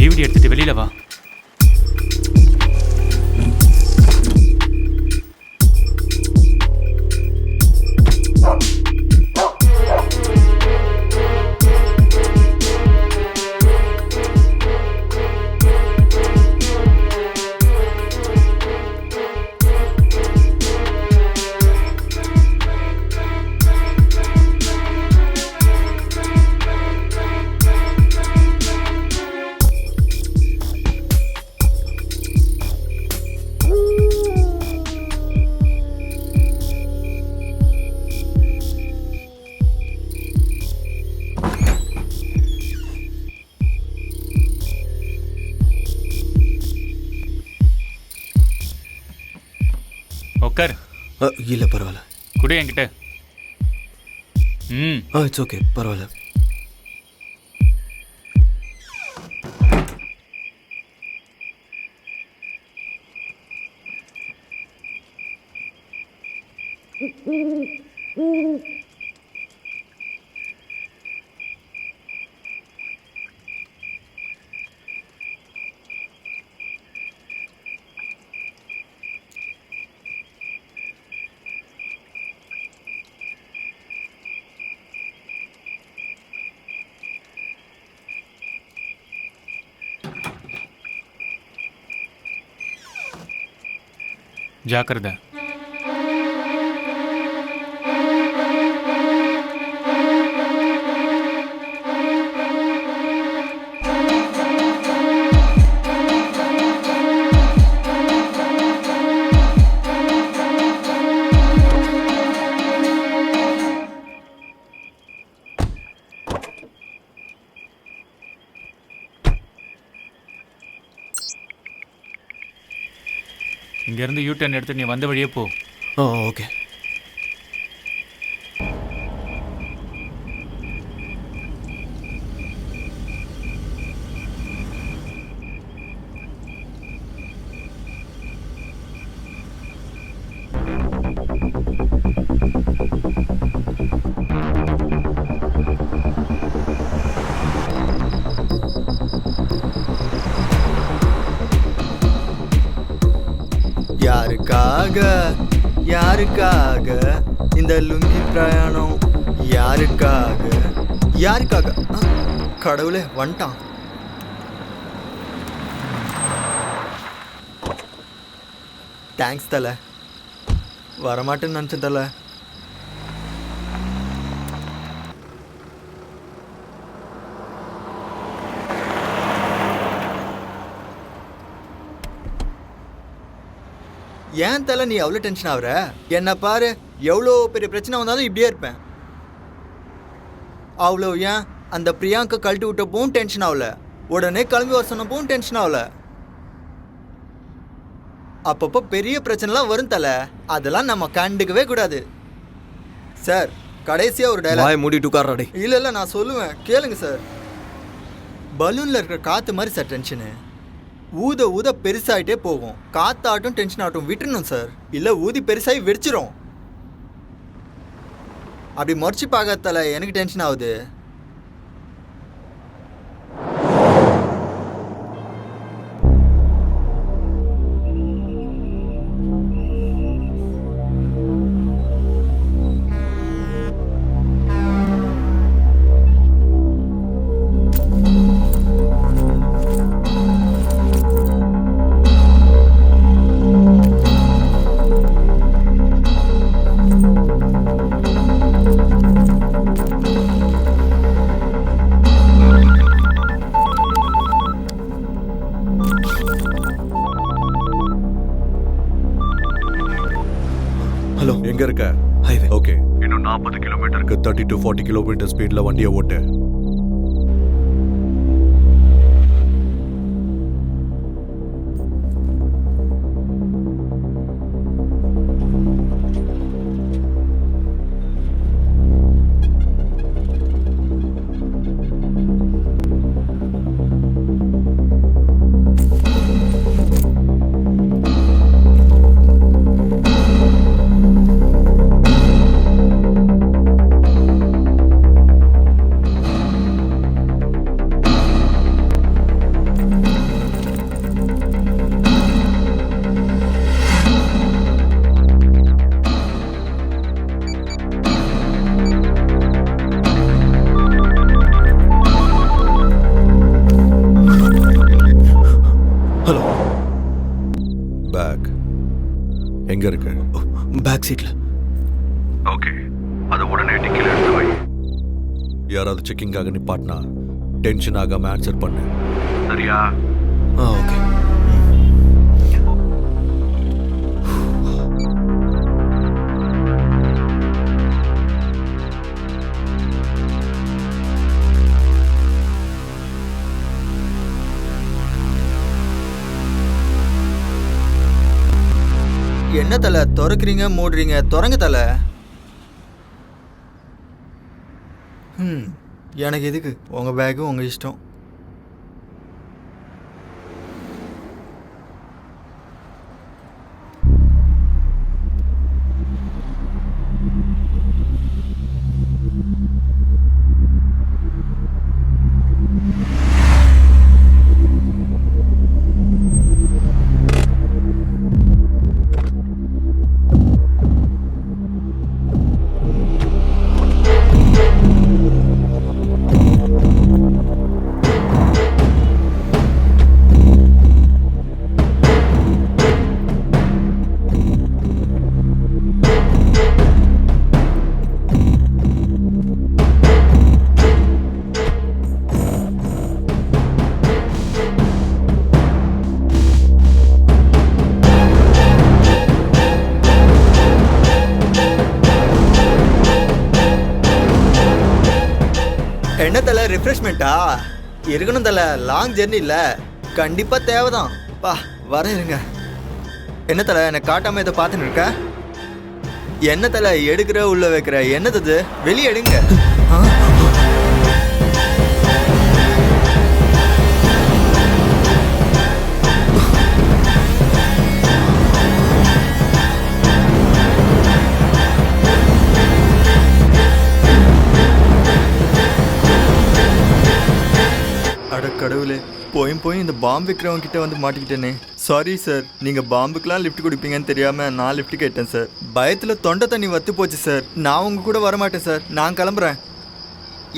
டிவிடி எடுத்துட்டு வெளியில வா. உட்கார். இல்லை பரவாயில்ல. குடு என்கிட்ட. ம் இட்ஸ் ஓகே, பரவாயில்ல. ஜாக்கிரதை. இங்கேருந்து யூ-டர்ன் எடுத்து நீ வந்த வழியே போ. ஓகே. யாருக்காக இந்த லுங்கி பிரயாணம்? யாருக்காக? கடவுளே வந்துட்டான். தேங்க்ஸ் தலை. வரமாட்டேன்னு நினச்சேன் தலை. ஏன் தலை நீ அவ்வளோ டென்ஷன் ஆகுற? என்ன பாரு, எவ்வளோ பெரிய பிரச்சனை வந்தாலும் இப்படியே இருப்பேன். அவ்வளோ ஏன் அந்த பிரியாங்கா கழட்டி விட்டப்பவும் டென்ஷன் ஆகல, உடனே கிளம்பி வர சொன்னப்பவும் டென்ஷன் ஆகல. அப்பப்போ பெரிய பிரச்சனைலாம் வரும் தலை, அதெல்லாம் நம்ம கண்டுக்கவே கூடாது. சார் கடைசியாக ஒரு டைலாக். மூடிட்டு உட்கார்றாடே. இல்லை நான் சொல்லுவேன், கேளுங்க சார். பலூனில் இருக்கிற காற்று மாதிரி சார் டென்ஷனு. ஊத பெருசாகிட்டே போகும். காத்தாட்டும் டென்ஷன் ஆகட்டும் விட்டுறணும் சார், இல்லை ஊதி பெருசாகி வெடிச்சிரும். அப்படி முறைச்சி பார்க்கறதால எனக்கு டென்ஷன் ஆகுது. 40 கிலோமீட்டருக்கு 30 to 40 கிலோமீட்டர் ஸ்பீடில் வண்டியை ஓட்டு. ஹலோ, பேக் எங்க இருக்கு? பேக் சீட்ல. ஓகே, அதை உடனே டிக்கில எடுத்து வை. யாராவது செக்கிங்காக நிப்பாட்டினா டென்ஷன் ஆகாம ஆன்சர் பண்ணு, சரியா? ஓகே. என்ன தலை திறக்கிறீங்க மூடுறீங்க? திறங்க தலை. எனக்கு எதுக்கு உங்கள் பேக்கு உங்கள் இஷ்டம். என்ன தலை ரிஃப்ரெஷ்மெண்ட்டா? இருக்கணும் தலை, லாங் ஜெர்னி இல்லை, கண்டிப்பாக தேவைதான். பா வர இருங்க. என்ன தலை எனக்கு காட்டாமல் இதை பார்த்துன்னு இருக்க? என்ன தலை எடுக்கிற உள்ள வைக்கிற? என்னது வெளியே எடுங்க. அட கடவுளே, போய் இந்த பாம்பு விற்கிறவங்க கிட்ட வந்து மாட்டிக்கிட்டேனே. சாரி சார், நீங்கள் பாம்புக்கெலாம் லிஃப்ட் கொடுப்பீங்கன்னு தெரியாமல் நான் லிஃப்ட் கேட்டேன் சார். பயத்தில் தொண்டை தண்ணி வத்து போச்சு சார். நான் உங்கள் கூட வரமாட்டேன் சார், நான் கிளம்புறேன்.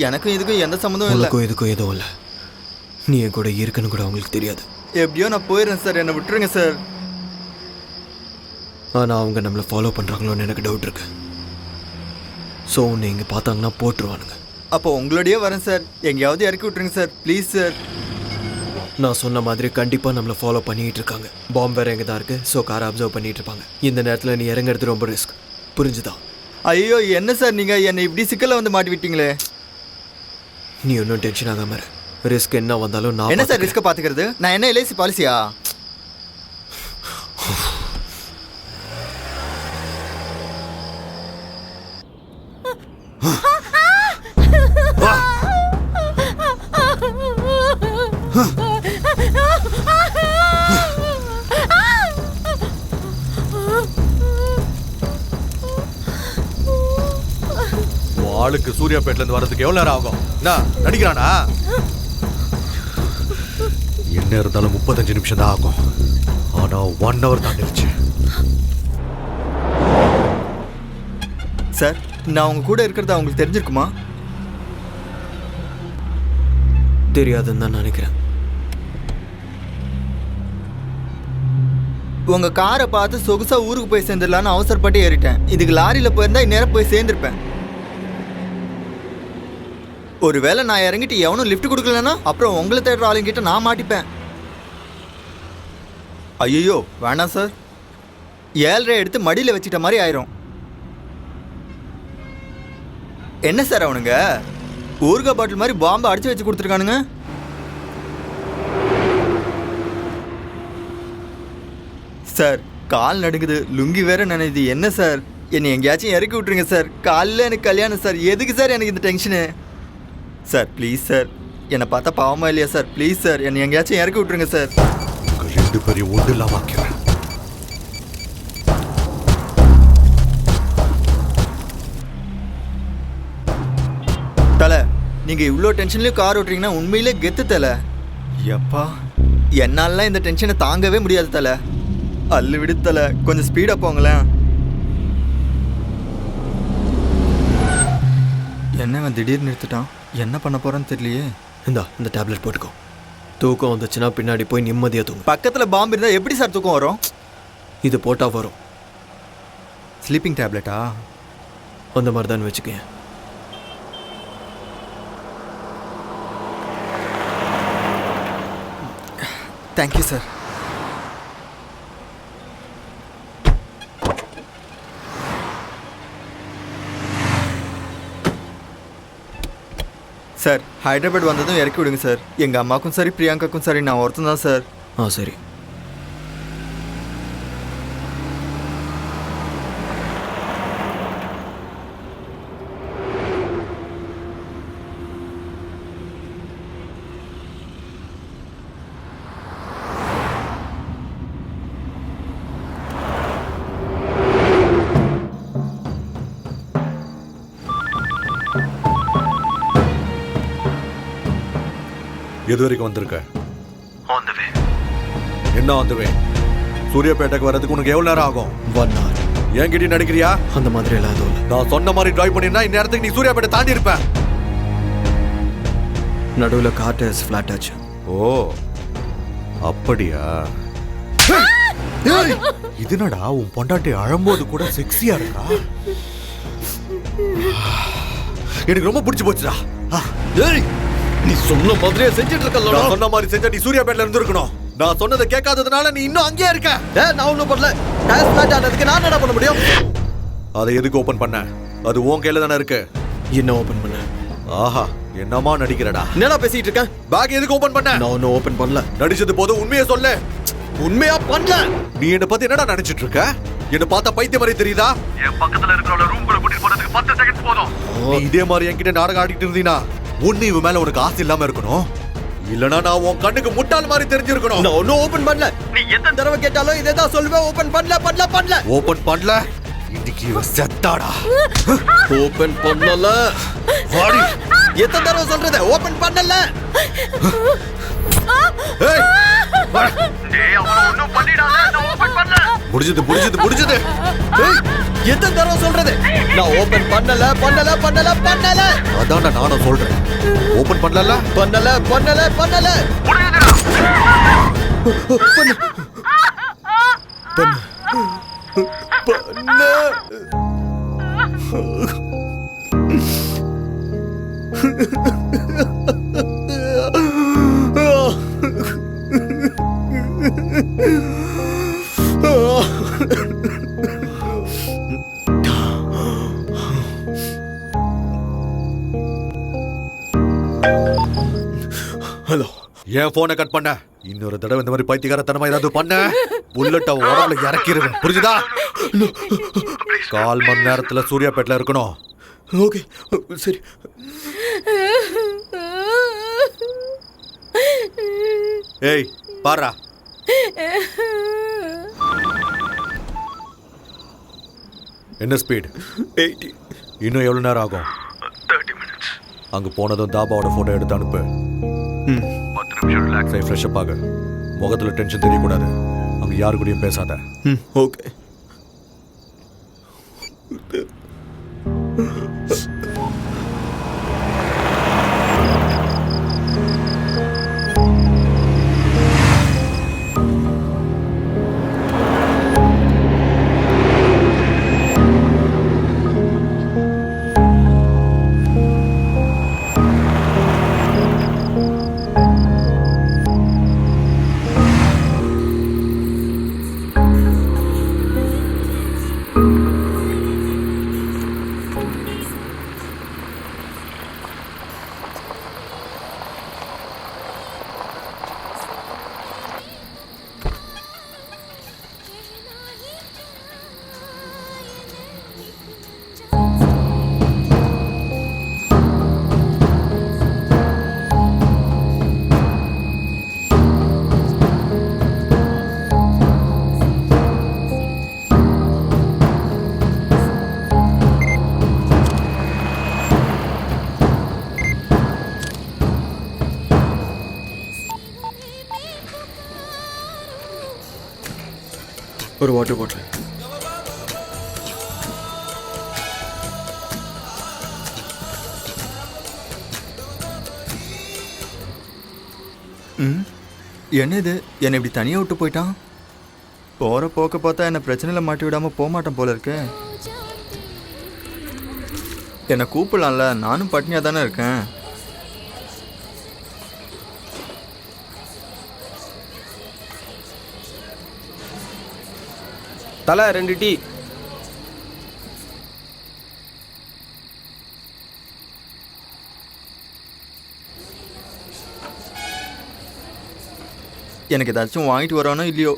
எனக்கும் இதுக்கும் எந்த சம்மந்தமும் இல்லை. இதுக்கும் எதுவும் இல்லை. நீ என் கூட இருக்குன்னு கூட அவங்களுக்கு தெரியாது. எப்படியோ நான் போயிடுறேன் சார், என்னை விட்டுருங்க சார். ஆனால் அவங்க நம்மளை ஃபாலோ பண்ணுறாங்களோன்னு எனக்கு டவுட் இருக்கு. ஸோ உன்னை இங்கே பார்த்தாங்கன்னா போட்டுருவானுங்க. அப்போ உங்களோடய வரேன் சார், எங்கேயாவது இறக்கி விட்டுருங்க சார், ப்ளீஸ் சார். நான் சொன்ன மாதிரி கண்டிப்பாக நம்மளை ஃபாலோ பண்ணிகிட்டு இருக்காங்க. பாம்பு வேறு எங்கே தான் இருக்குது, ஸோ காரை அப்சர்வ் பண்ணிகிட்டு இருப்பாங்க. இந்த நேரத்தில் நீ இறங்குறது ரொம்ப ரிஸ்க், புரிஞ்சுதா? ஐயோ என்ன சார் நீங்கள் என்னை இப்படி சிக்கலில் வந்து மாட்டி விட்டீங்களே. நீ ஒன்றும் டென்ஷன் ஆகாம இரு. ரிஸ்க் என்ன வந்தாலும் நான் என்ன சார் ரிஸ்க்கை பார்த்துக்கிறது? நான் என்ன எல்ஐசி பாலிசியா? ஆளுக்கு சூர்யாபேட்ல இருந்து வரதுக்கு எவ்வளவு நேரம் ஆகும்? என்ன நடிக்கிறானா? என்ன இருந்தாலும் 35 நிமிஷம் தான் ஆகும். ஆனா 1 hour தாண்டிடுச்சு. சார், நான் உங்க கூட இருக்கிறது அவங்களுக்கு தெரிஞ்சிருக்குமா? தெரியாதுன்னு தான் நினைக்கிறேன். உங்க காரை பார்த்து சொகுசா ஊருக்கு போய் சேர்ந்துடலான்னு அவசரப்பட்டு ஏறிட்டேன். இதுக்கு லாரியில் போயிருந்தா இந்நேரம் போய் சேர்ந்துருப்பேன். ஒருவேளை நான் இறங்கிட்டு எவனும் லிஃப்ட் கொடுக்கலன்னா அப்புறம் உங்களை தேடுற ஆளுங்கிட்ட நான் மாட்டிப்பேன். ஐயோ வேணாம் சார், 7.5 எடுத்து மடியில் வச்சுட்ட மாதிரி ஆயிரும். என்ன சார் அவனுங்க ஊறுகாய் பாட்டில் மாதிரி பாம்பை அடிச்சு வச்சு கொடுத்துருக்கானுங்க. சார் கால் நடுங்குது, லுங்கி வேற நினைது. என்ன சார் என்னை எங்கேயாச்சும் இறக்கி விட்டுருங்க சார். காலையில் எனக்கு கல்யாணம் சார். எதுக்கு சார் எனக்கு இந்த டென்ஷனு? சார் ப்ளீஸ் சார், என்னை பார்த்தா பாவமா இல்லையா சார்? ப்ளீஸ் சார் என்னை எங்கேயாச்சும் இறக்கி விட்டுருங்க சார். உங்கள் 2 பேரையும் ஒன்று இல்லாம ஆக்கிறேன். தலை, நீங்கள் இவ்வளோ டென்ஷன்லேயும் கார் ஓட்டுறீங்கன்னா உண்மையிலே கெத்து தலை. எப்பா என்னாலலாம் இந்த டென்ஷனை தாங்கவே முடியாது தலை. அல்லு விடு தலை, கொஞ்சம் ஸ்பீடாக போங்களேன். என்னவன் திடீர்னு நிறுத்திட்டான்? என்ன பண்ண போகிறான்னு தெரியலையே. இந்த டேப்லெட் போட்டுக்கோ. தூக்கம் வந்துச்சுன்னா பின்னாடி போய் நிம்மதியாக தூங்கும். பக்கத்தில் பாம்பு இருந்தால் எப்படி சார் தூக்கம் வரும்? இது போட்டால் வரும். ஸ்லீப்பிங் டேப்லெட்டா? அந்த மாதிரி தான் வச்சுக்கேன். Thank you sir. சார் ஹைதராபாத் வந்ததும் இறக்கி விடுங்க சார். எங்கள் அம்மாவுக்கும் சரி பிரியாங்காக்கும் சரி நான் ஒருத்தன் தான் சார். சரி. எது வரைக்கும் வந்திருக்க? என்ன வந்துவே? சூரியப்பேட்டைக்கு வர்றதுக்கு உனக்கு எவ்வளவு நேரம் ஆகும்? 1 hour. என்கிட்ட நடிக்கிறியா? அந்த மாதிரி எல்லாம் எதுவும் இல்லை. நான் சொன்ன மாதிரி டிரைவ் பண்ணிருந்தா இந்த நேரத்துக்கு நீ சூர்யாப்பேட்டை தாண்டி இருப்ப. நடுவில் கார் டயர்ஸ் ஃப்ளாட் ஆச்சு. ஓ அப்படியா? இதுனடா உன் பொண்டாட்டி அழும்போது கூட செக்ஸியா இருக்கா? எனக்கு ரொம்ப பிடிச்சு போச்சுடா. நீ சொன்ன மாதிரியே செஞ்சுட்டு இருக்கல. நான் சொன்ன மாதிரி செஞ்சா நீ சூர்யாப்பேட்டையில இருந்திருக்கணும். நான் சொன்னதை கேட்காததுனால நீ இன்னும் அங்கேயே இருக்க. நான் ஒன்றும் பண்ணல. டயர் ஃப்ளாட் ஆனதுக்கு நான் என்ன பண்ண முடியும்? அதை எதுக்கு ஓபன் பண்ண? அது உன் கையில தானே இருக்கு. என்ன ஓபன் பண்ண? ஆஹா என்னமா நடிக்கிறடா? என்னடா பேசிட்டு இருக்க? பேக் எதுக்கு ஓபன் பண்ண? நான் ஒன்றும் ஓபன் பண்ணல. நடிச்சது போதும், உண்மையை சொல்லு. உண்மையா பண்ணல. நீ என்ன பத்தி என்னடா நினைச்சிட்டு இருக்க? என்ன பார்த்தா பைத்தியம் மாதிரி தெரியுதா? என் பக்கத்துல இருக்கிறவள ரூம்குள்ள கூட்டிட்டு போறதுக்கு 10 செகண்ட்ஸ் போதும். நீ இதே மாதிரி என்கிட்ட நாடகம் ஆடிட்டு இருந்தீனா ஒண்ணு இவன் மேல உனக்கு ஆசை இல்லாம இருக்கணும், இல்லனா நான் உன் கண்ணுக்கு முட்டாள் மாதிரி தெரிஞ்சிருக்கணும். நான் ஒன்னும் ஓபன் பண்ணல. நீ எத்தனை தடவை கேட்டாலும் இதே தான் சொல்லுவேன். ஓபன் பண்ணல. ஓபன் பண்ணல. இன்னைக்கு இவ செத்தாடா. ஓபன் பண்ணல. வாடி. எத்தனை தடவை சொல்றது? ஓபன் பண்ணல. ஏய் டேய் அவன ஒண்ணும் பண்ணிடாத. நான் ஓபன் பண்ணல. முடிஞ்சது. ஏய் எத்தனை தடவை சொல்றது? நான் ஓபன் பண்ணல. அதான்டா நானும் சொல்றேன். ஓபன் பண்ணல. பண்ணல. ஹலோ. ஏன் போனை கட் பண்ண? இன்னொரு தடவை இந்த மாதிரி பைத்தியக்காரத்தனமா ஏதாவது பண்ண புல்லட்ட உடம்புல இறக்கிடுவேன், புரிஞ்சுதா? 1/4 மணி நேரத்துல சூர்யாப்பேட்டையில இருக்கணும். ஓகே சரி. ஏய் பாரா. என்ன ஸ்பீட்? 80. இன்னும் எவ்வளவு நேரம் ஆகும்? 30 minutes. அங்க போனதும் தாபாவோட போட்டோ எடுத்து அனுப்பு. 10 நிமிஷம் ரிலாக்ஸ் ஆகி ஃப்ரெஷ் அப் ஆகு. முகத்துல டென்ஷன் தெரியக்கூடாது. அங்க யாரு கூடயும் பேசாத. ஓகே. ஒரு வாட்டர் பாட்டில். ம் என்ன இது என்னை இப்படி தனியாக விட்டு போயிட்டான்? போகிற போக்க பார்த்தா என்னை பிரச்சனையில் மாட்டி விடாமல் போக மாட்டேன் போல இருக்கே. என்னை கூப்பிடலாம்ல, நானும் பட்னியாக தானே இருக்கேன். தலை 2 டீ. எனக்கு ஏதாச்சும் வாங்கிட்டு வரானோ இல்லையோ.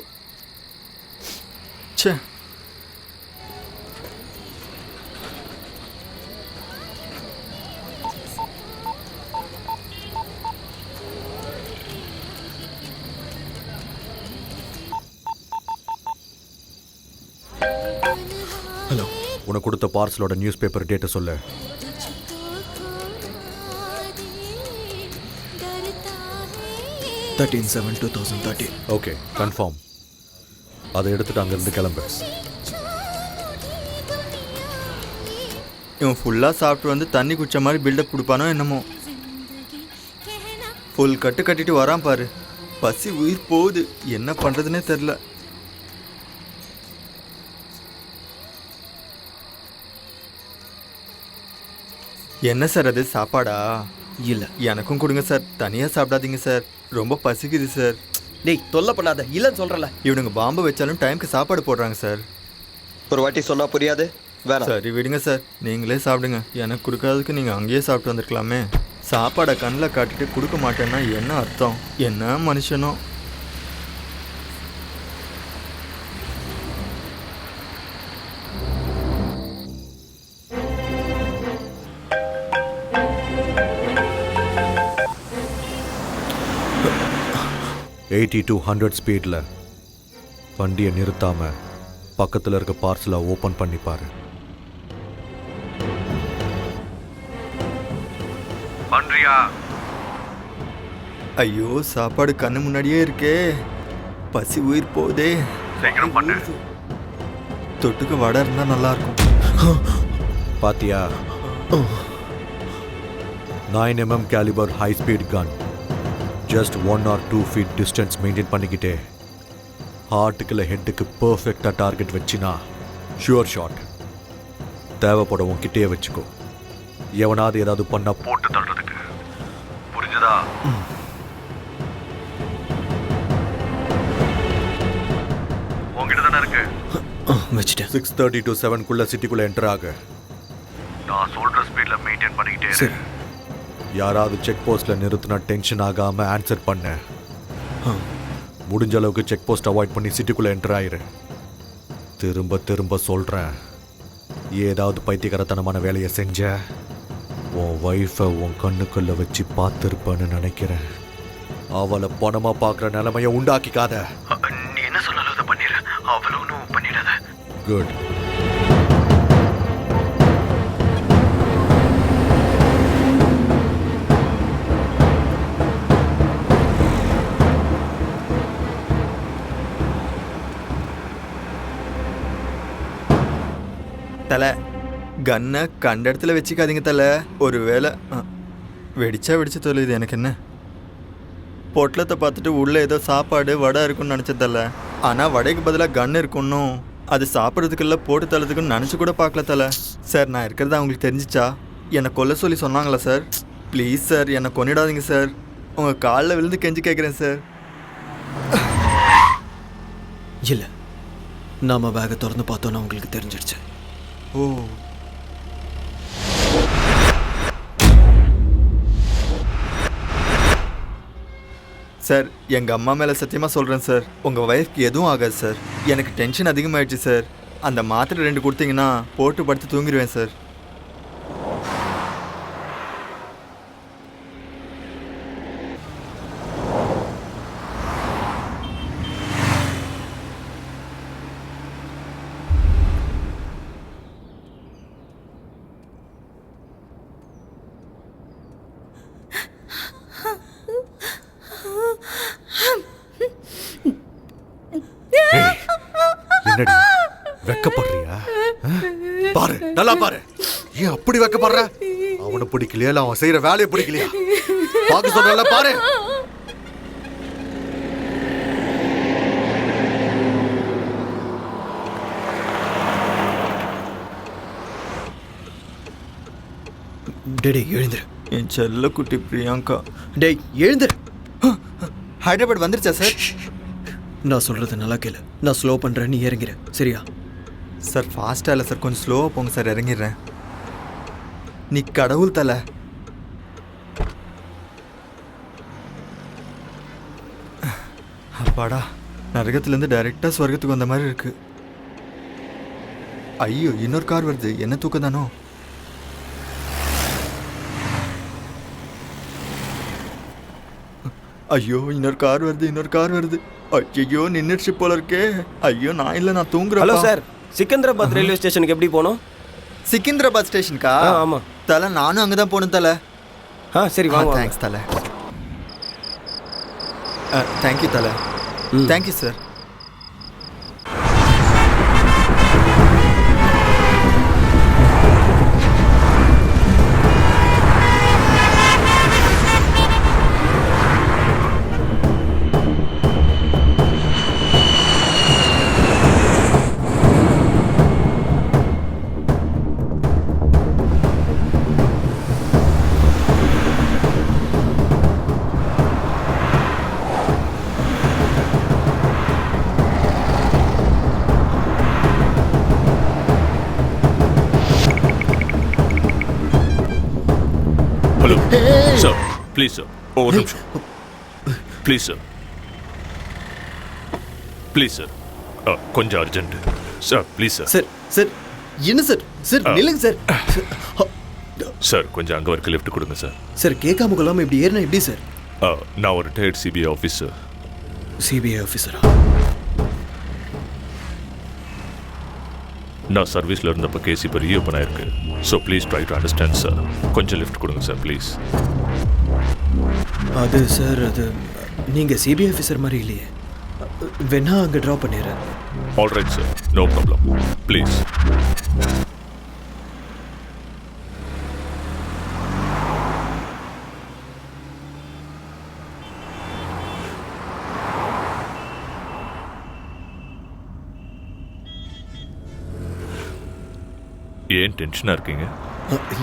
ச்சே. ஹலோ, உனக்கு கொடுத்த பார்சலோட நியூஸ் பேப்பர் டேட்டை சொல்லு. Thirteen 7/2013. Okay, confirm. அதை எடுத்துட்டு அங்கேருந்து கிளம்பு. இவன் ஃபுல்லாக சாப்பிட்டு வந்து தண்ணி குடிச்ச மாதிரி பில்டப் கொடுப்பானோ என்னமோ. ஃபுல் கட்டு கட்டிட்டு வரான் பாரு. பசி உயிர் போகுது, என்ன பண்ணுறதுனே தெரில. என்ன சார் அது சாப்பாடா? இல்லை. எனக்கும் கொடுங்க சார், தனியாக சாப்பிடாதீங்க சார், ரொம்ப பசிக்குது சார். டேய் தொல்லை பண்ணாத, இல்லைன்னு சொல்கிறல. இவனுங்க பாம்பு வச்சாலும் டைமுக்கு சாப்பாடு போடுறாங்க சார். ஒரு வாட்டி சொன்னா புரியாது, வேணாம். சரி விடுங்க சார், நீங்களே சாப்பிடுங்க. எனக்கு கொடுக்காததுக்கு நீங்கள் அங்கேயே சாப்பிட்டு வந்திருக்கலாமே. சாப்பாடை கண்ணில் காட்டிட்டு கொடுக்க மாட்டேன்னா என்ன அர்த்தம்? என்ன மனுஷனோ. எயிட்டி to 100 ஸ்பீடில் வண்டியை நிறுத்தாம பக்கத்தில் இருக்க பார்சலை ஓப்பன் பண்ணி பாரு. பண்றியா? ஐயோ, சாப்பாடு கண்ணு முன்னாடியே இருக்கே, பசி உயிர் போதே. சீக்கிரம் பண்ணு. தொட்டுக்கு வடை இருந்தால் நல்லாயிருக்கும். பாத்தியா? 9mm caliber high speed gun. Just 1 or 2 feet distance maintain பண்ணிக்கிட்டே ஹார்ட்டுக்கு இல்லை ஹெட்டுக்கு பர்ஃபெக்டாக டார்கெட் வச்சினா ஷுவர் ஷாட். தேவைப்பட உன்கிட்டே வச்சுக்கோ. எவனாவது ஏதாவது பண்ணா போட்டு தள்ளுறதுக்கு. புரிஞ்சதா? உங்ககிட்ட தானே இருக்கு. வச்சுட்டேன். 6:30 to 7 சிட்டிக்குள்ளே என்டர் ஆகு. நான் சொல்கிற ஸ்பீடில் மெயின்டைன் பண்ணிக்கிட்டே சரி. யாராவது செக் போஸ்ட்டில் நிறுத்தினா டென்ஷன் ஆகாமல் ஆன்சர் பண்ண. முடிஞ்ச அளவுக்கு செக் போஸ்ட் அவாய்ட் பண்ணி சிட்டிக்குள்ளே என்டர் ஆயிரு. திரும்ப திரும்ப சொல்கிறேன், ஏதாவது பைத்தியகரத்தனமான வேலையை செஞ்ச உன் ஒய்ஃபை உன் கண்ணுக்குள்ளே வச்சு பார்த்துருப்பேன்னு நினைக்கிறேன். அவளை பணமாக பார்க்குற நிலைமையை உண்டாக்கிக்காத. நீ என்ன சொன்னாலும் அதை பண்ணிடு, அவ்வளோ ஒன்றும் பண்ணிடாத. குட். தலை, கன்னை கண்ட இடத்துல வச்சுக்காதீங்க தலை. ஒரு வேளை வெடிச்சு தொலையுது, எனக்கு என்ன. பொட்டலத்தை பார்த்துட்டு உள்ளே ஏதோ சாப்பாடு வடை இருக்குன்னு நினச்ச தலை. ஆனால் வடைக்கு பதிலாக கன் இருக்குன்னும் அது சாப்பிட்றதுக்குள்ள போட்டு தள்ளதுக்குன்னு நினச்சி கூட பார்க்கல தலை. சார், நான் இருக்கிறதா அவங்களுக்கு தெரிஞ்சிச்சா என்னை கொல்ல சொல்லி சொன்னாங்களா சார்? ப்ளீஸ் சார், என்னை கொன்னிடாதீங்க சார். உங்கள் காலில் விழுந்து கெஞ்சி கேட்குறேன் சார். இல்லை, நாம பேகை திறந்து பார்த்தோன்னா உங்களுக்கு தெரிஞ்சிடுச்சு. ஓ, சார், எங்கள் அம்மா மேலே சத்தியமாக சொல்கிறேன் சார், உங்கள் ஒய்ஃப்க்கு எதுவும் ஆகாது சார். எனக்கு டென்ஷன் அதிகமாகிடுச்சு சார். அந்த மாத்திரை 2 கொடுத்தீங்கன்னா போட்டு படுத்து தூங்கிடுவேன் சார். நல்லா பாரு. ஏன் அப்படி வைக்கப்படுற? அவனை பிடிக்கலையா இல்ல அவன் செய்யற வேலையை பிடிக்கலையா? பார்க்க சொல்றல பாரு. டேய் எழுந்துரு. என் செல்ல குட்டி பிரியங்கா. டேய் எழுந்துரு. ஹைதராபாத் வந்துருச்சா சார்? நான் சொல்றது நல்லா கேளு. நான் ஸ்லோ பண்றேன், நீ இறங்கிரு சரியா? சார் ஃபாஸ்ட்டாக இல்லை சார், கொஞ்சம் ஸ்லோவாக போங்க சார், இறங்கிடுறேன். நீ கடவுள் தலை. அப்பாடா, நரகத்துலேருந்து டைரெக்டாக ஸ்வர்க்கத்துக்கு வந்த மாதிரி இருக்கு. ஐயோ இன்னொரு கார் வருது, என்ன தூக்கம் தானோ? ஐயோ இன்னொரு கார் வருது. ஐயோ நின்றுச்சு போல இருக்கே. ஐயோ நான் இல்லை, நான் தூங்குறேன். ஹலோ சார், சிக்கந்தராபாத் ரயில்வே ஸ்டேஷனுக்கு எப்படி போகணும்? சிக்கந்தராபாத் ஸ்டேஷனுக்கா? ஆமாம் தலை, நானும் அங்கே தான் போகணும் தலை. சரி வாங்க. தேங்க்ஸ் தலை. தேங்க்யூ தலை. Thank you sir. Hello sir, please sir, ஒரு நிமிஷம் ப்ளீஸ் சார், ப்ளீஸ் சார், கொஞ்சம் urgent sir, please sir. Sir sir என்ன சார்? சார் நில்லுங்க சார். சார் கொஞ்சம் அங்கே வரைக்கும் லிஃப்ட் கொடுங்க சார். சார் கேட்காம கொள்ளாமல் இப்படி ஏறினா எப்படி சார்? நான் ஒரு ரிட்டையர்ட் சிபிஐ ஆஃபீஸர். சிபிஐ ஆஃபீஸரா? நான் சர்வீஸில் இருந்தப்போ கேஸ் இப்போ ரீஓப்பன் ஆயிருக்கு. So please try to understand sir. கொஞ்சம் லிஃப்ட் கொடுங்க சார் ப்ளீஸ். அது சார், அது நீங்கள் சிபிஐ ஆஃபீஸர் மாதிரி இல்லையே. வேணா அங்கே ட்ராப் பண்ணிடுறேன். Alright sir, no problem, please. ஏன் டென்ஷனாக இருக்கீங்க?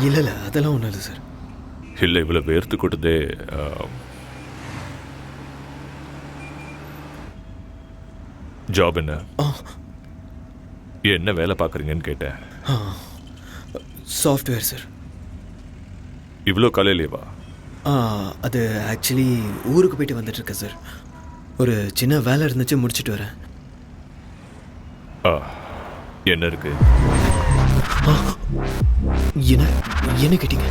இல்லை அதெல்லாம் ஒன்றும் இல்லை சார். இல்லை, இவ்வளோ வேர்த்து கொடுத்தே. ஜாப் என்ன? என்ன வேலை பார்க்குறீங்கன்னு கேட்டேன். Software sir. இவ்வளோ காலையிலேவா? அது ஆக்சுவலி ஊருக்கு போயிட்டு வந்துட்டுருக்கேன் சார். ஒரு சின்ன வேலை இருந்துச்சு, முடிச்சுட்டு வரேன். என்ன இருக்கு? என்ன கேட்டீங்க?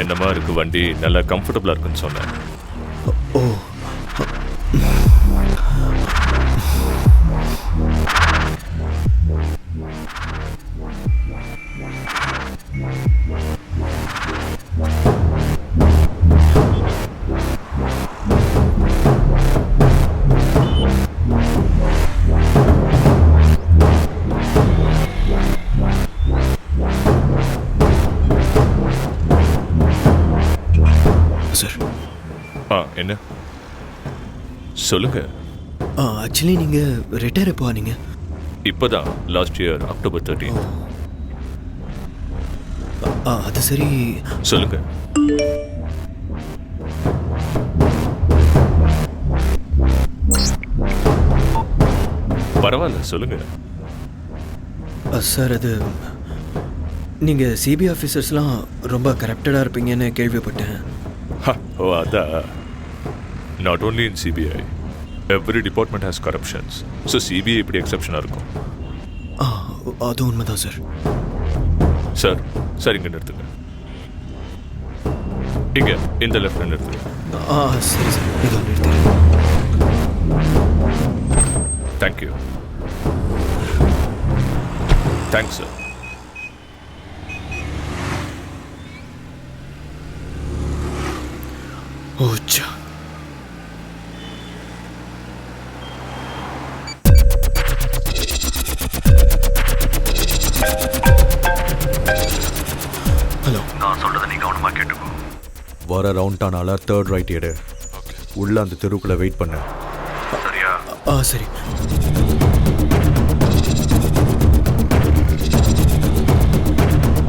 என்னமா இருக்கு வண்டி, நல்லா கம்ஃபர்டபுளாக இருக்குன்னு சொன்னேன். ஓ சார். என்ன சொல்லுங்க. ஆக்சுவலி நீங்கள் ரிட்டையர் எப்போ ஆனீங்க? இப்போதான், லாஸ்ட் இயர் October 13. அது சரி. சொல்லுங்க. பரவாயில்ல சொல்லுங்க. சார், அது நீங்கள் சிபிஐ ஆஃபீஸர்ஸ்லாம் ரொம்ப கரப்டடாக இருப்பீங்கன்னு கேள்விப்பட்டேன். ஓ அதான். Not only in CBI, every department has corruptions. So CBI இப்படி எக்ஸப்ஷனாக இருக்கும். அது உண்மைதான் சார். சார் சார், இங்கே நிறுத்துங்க. இங்கே இந்த லெஃப்டில் நிறுத்துங்க. சரி சார், இதோ நிறுத்துங்க. தேங்க்யூ. Thanks sir. ஓச்சா. வர ரவுண்ட் டானால 3rd ரைட் எடு. உள்ள அந்த தெருவுக்குள்ள வெயிட் பண்ணு. சரியா? சரி.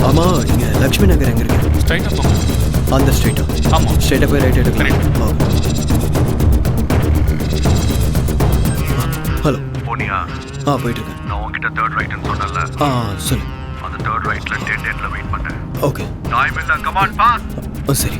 ஆமா, நீங்க லக்ஷ்மி நகர் எங்க இருக்கு? ஸ்ட்ரைட்டா போங்க. அந்த ஸ்ட்ரைட்டா? ஆமா. ஸ்ட்ரைட்டா போய் ரைட் எடுக்கலாம். ஹலோ. போனியா? போயிட்டு இருக்கேன். நான் உன்கிட்ட 3rd ரைட்னு சொன்னல. சொல்லு. அந்த 3rd ரைட்ல 10 வெயிட் பண்ணு. ஓகே. டைம் இல்ல, கம் ஆன் பாஸ். சரி.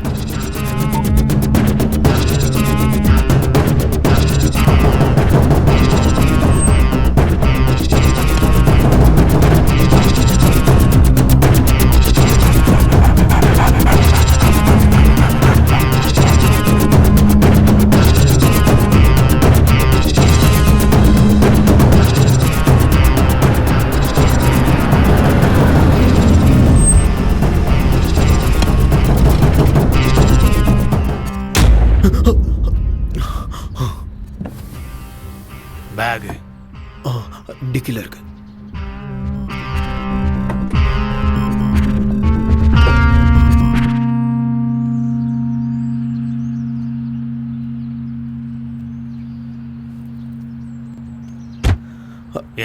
பேக் டிக்கில இருக்கு.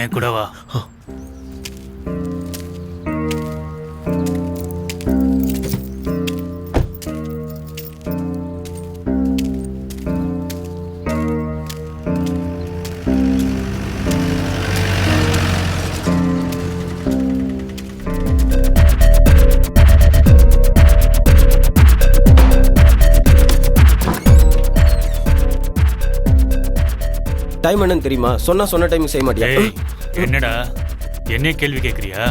என் கூட வா. டைம் என்னன்னு தெரியுமா? சொன்ன டைம் செய்ய மாட்டியா? ஏய், என்னடா என்ன கேள்வி கேட்குறியா?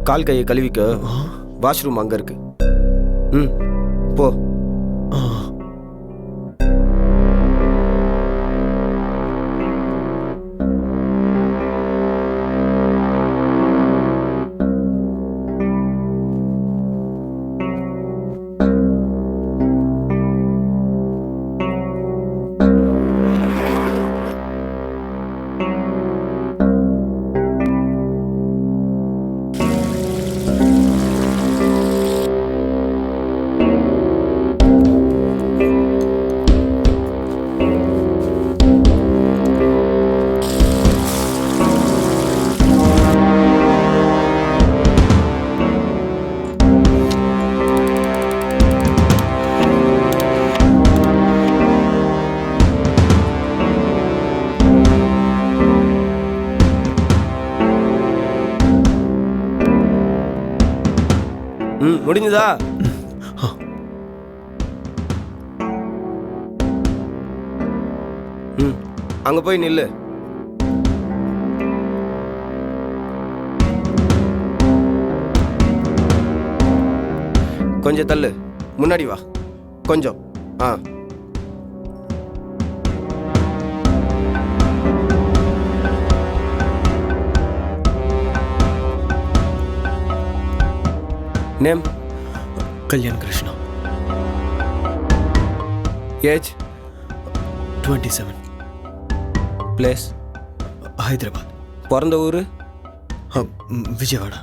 கால் கையை கழுவிக்க வாஷ்ரூம் அங்க இருக்கு. போ. முடிஞ்சதா? அங்க போய் நில்லு. கொஞ்சம் தள்ளு. முன்னாடி வா கொஞ்சம். Name? Kalyan Krishna. Age? 27. Place? Hyderabad. பிறந்த ஊர்? விஜயவாடா.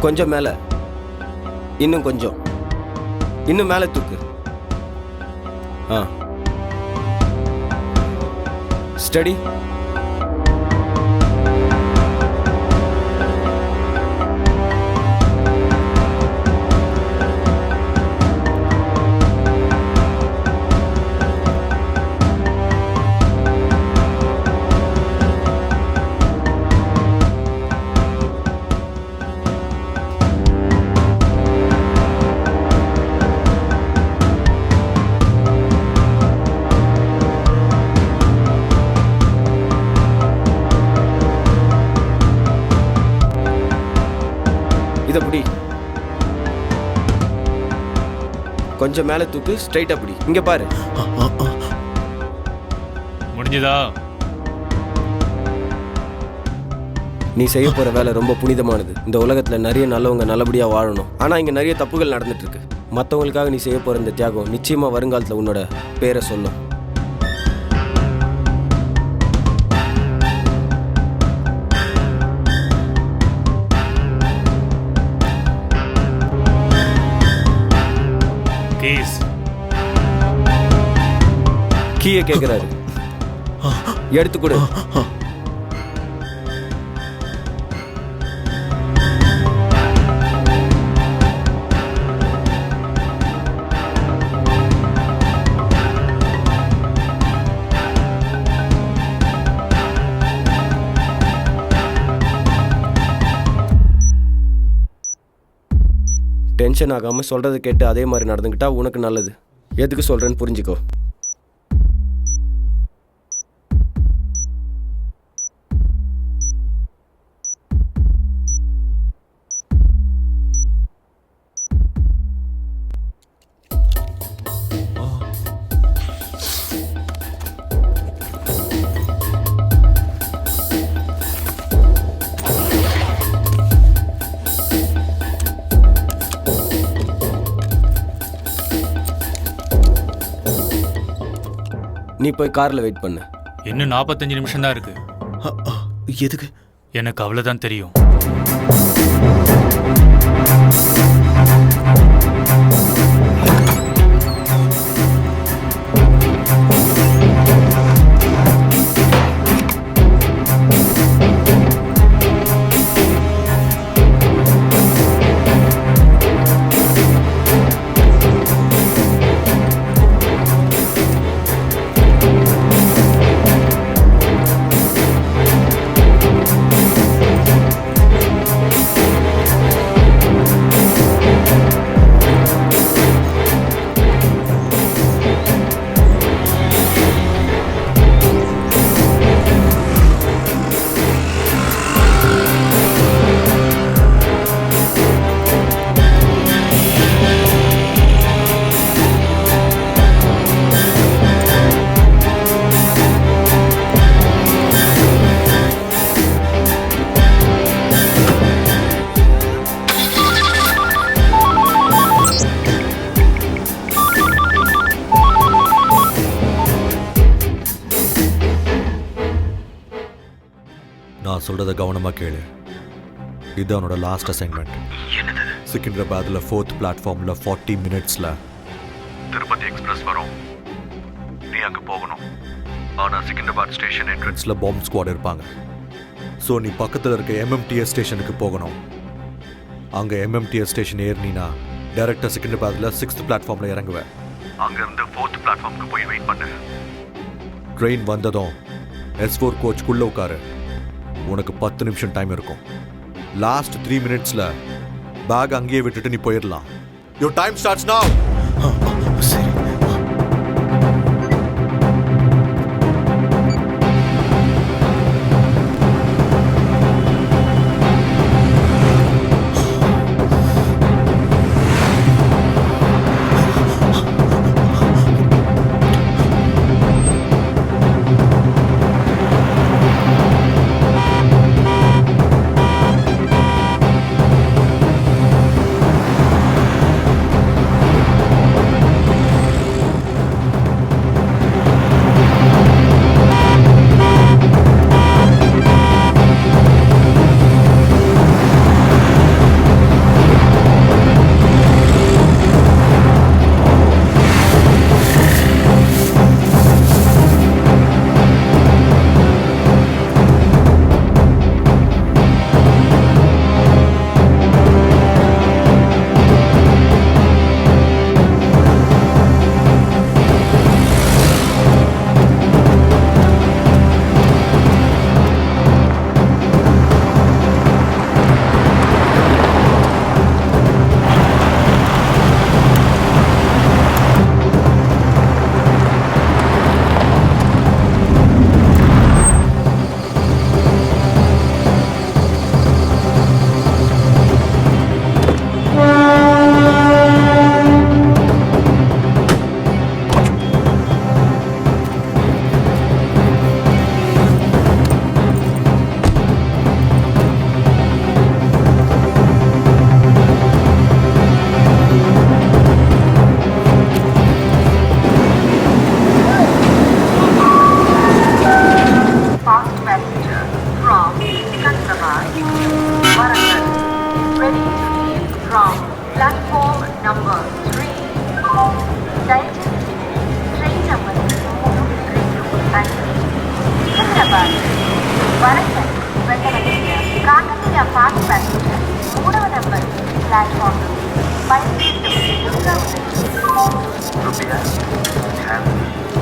கொஞ்சம் மேலே. இன்னும் கொஞ்சம். இன்னும் மேலே தூக்கு. ஸ்டடி. இதை பிடி. கொஞ்சம் மேலே தூக்கு, ஸ்ட்ரைட்டாக பிடி. இங்கே பாரு. முடிஞ்சதா? நீ செய்ய போகிற வேலை ரொம்ப புனிதமானது. இந்த உலகத்தில் நிறைய நல்லவங்க நல்லபடியாக வாழணும். ஆனால் இங்கே நிறைய தப்புகள் நடந்துட்டு இருக்கு. மற்றவங்களுக்காக நீ செய்ய போகிற இந்த தியாகம் நிச்சயமாக வருங்காலத்தில் உன்னோட பேரை சொல்லும். கேஸ் கீயை கேட்குறாரு, எடுத்து கொடு. டென்ஷன் ஆகாமல் சொல்கிறத கேட்டு அதே மாதிரி நடந்துக்கிட்டா உனக்கு நல்லது. எதுக்கு சொல்கிறேன்னு புரிஞ்சுக்கோ. நீ போய் காரில் வெயிட் பண்ணு. இன்னும் 45 நிமிஷம் தான் இருக்கு. எதுக்கு? எனக்கு அவ்வளோதான் தெரியும். நான் சொல்கிறத கவனமாக கேளு. இது அவனோட லாஸ்ட் அசைன்மெண்ட். சிக்கிந்திராபாத்தில் 4th பிளாட்ஃபார்மில் 40 மினிட்ஸில் திருப்பதி எக்ஸ்பிரஸ் வரும். நீ அங்கே போகணும். ஆனால் சிக்கிந்திராபாத் ஸ்டேஷன் என்ட்ரன்ஸில் பாம்பு ஸ்குவாட் இருப்பாங்க. ஸோ நீ பக்கத்தில் இருக்க எம்எம்டிஎஸ் ஸ்டேஷனுக்கு போகணும். அங்கே எம்எம்டிஎஸ் ஸ்டேஷன் ஏறினா டைரெக்டாக சிக்கிந்திராபாத்தில் 6th பிளாட்ஃபார்மில் இறங்குவேன். அங்கேருந்து 4th பிளாட்ஃபார்முக்கு போய் வெயிட் பண்ணு. ட்ரெயின் வந்ததும் S4 கோச்சுக்குள்ளே உட்காரு. உனக்கு 10 நிமிஷம் டைம் இருக்கும். லாஸ்ட் 3 மினிட்ஸில் பேக் அங்கேயே விட்டுட்டு நீ போயிடலாம். Your time starts now. சரி.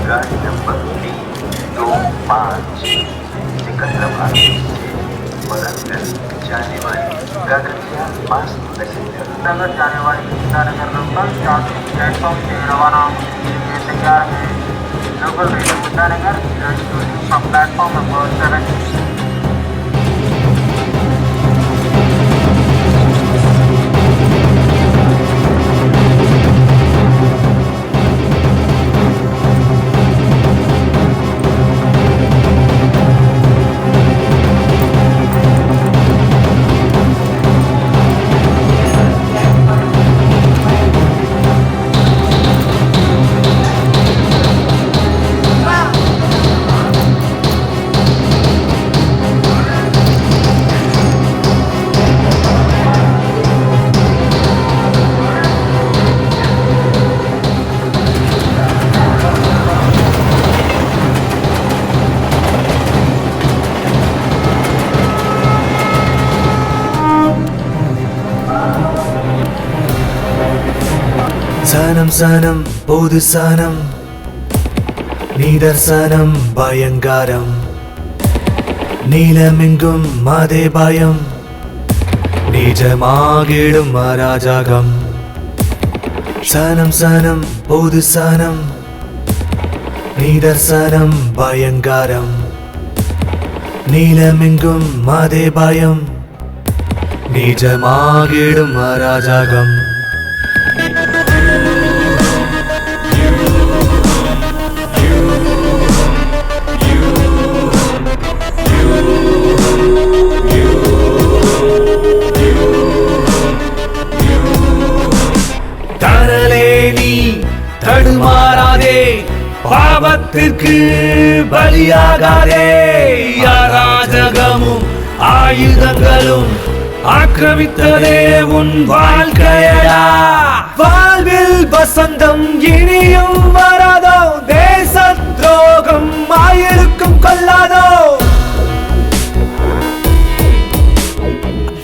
गाड़ी नंबर 325 सिकंदराबाद से मदनगढ़ जाने वाली गागरिया पास पैसेंजर नगर जाने वाली गीतानगर नंबर 7 प्लेटफॉर्म से रवाना होने के लिए तैयार है। Local railway Geeta Nagar from platform number 7। சனம் சனம் பொது சனம் நிதர்சனம் பயங்காரம் நீலமெங்கும் அதே பயம் நிஜமாகிடும் அராஜகம் சனம் சனம் பொது சனம் நிதர்சனம் பயங்காரம் நீலமெங்கும் அதே பயம் நிஜமாகிடும் அராஜகம் தடுமாறாதே பாவத்திற்கு பலியாகாதே அராஜகமும் ஆயுதங்களும் ஆக்கிரமித்ததே உன் வாழ்க்கையடா வாழ்வில் வசந்தம் இனியும் வராதோ தேச துரோகம் ஆயிருக்கும் கொள்ளாதோ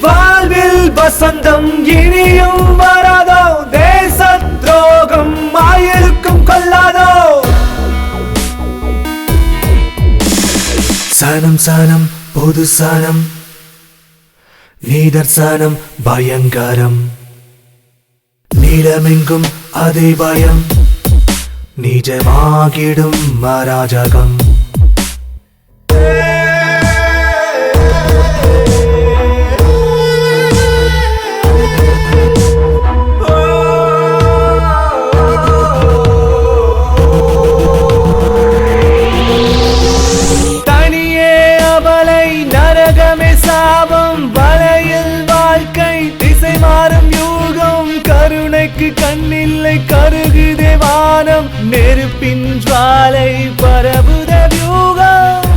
வாழ்வில் வசந்தம் இனியும் வராதோ தேச துரோகம் ஆயிருக்கும் கொள்ளாதோ சனம் சனம் பொது சனம் நிதர்சனம் பயங்கரம் நீலமெங்கும் அதே பயம் நிஜமாகிடும் அராஜகம் கண்ணில்லை கருகுதே வானம் நெருப்பின் ஜுவாலை பரவுத வியூகம்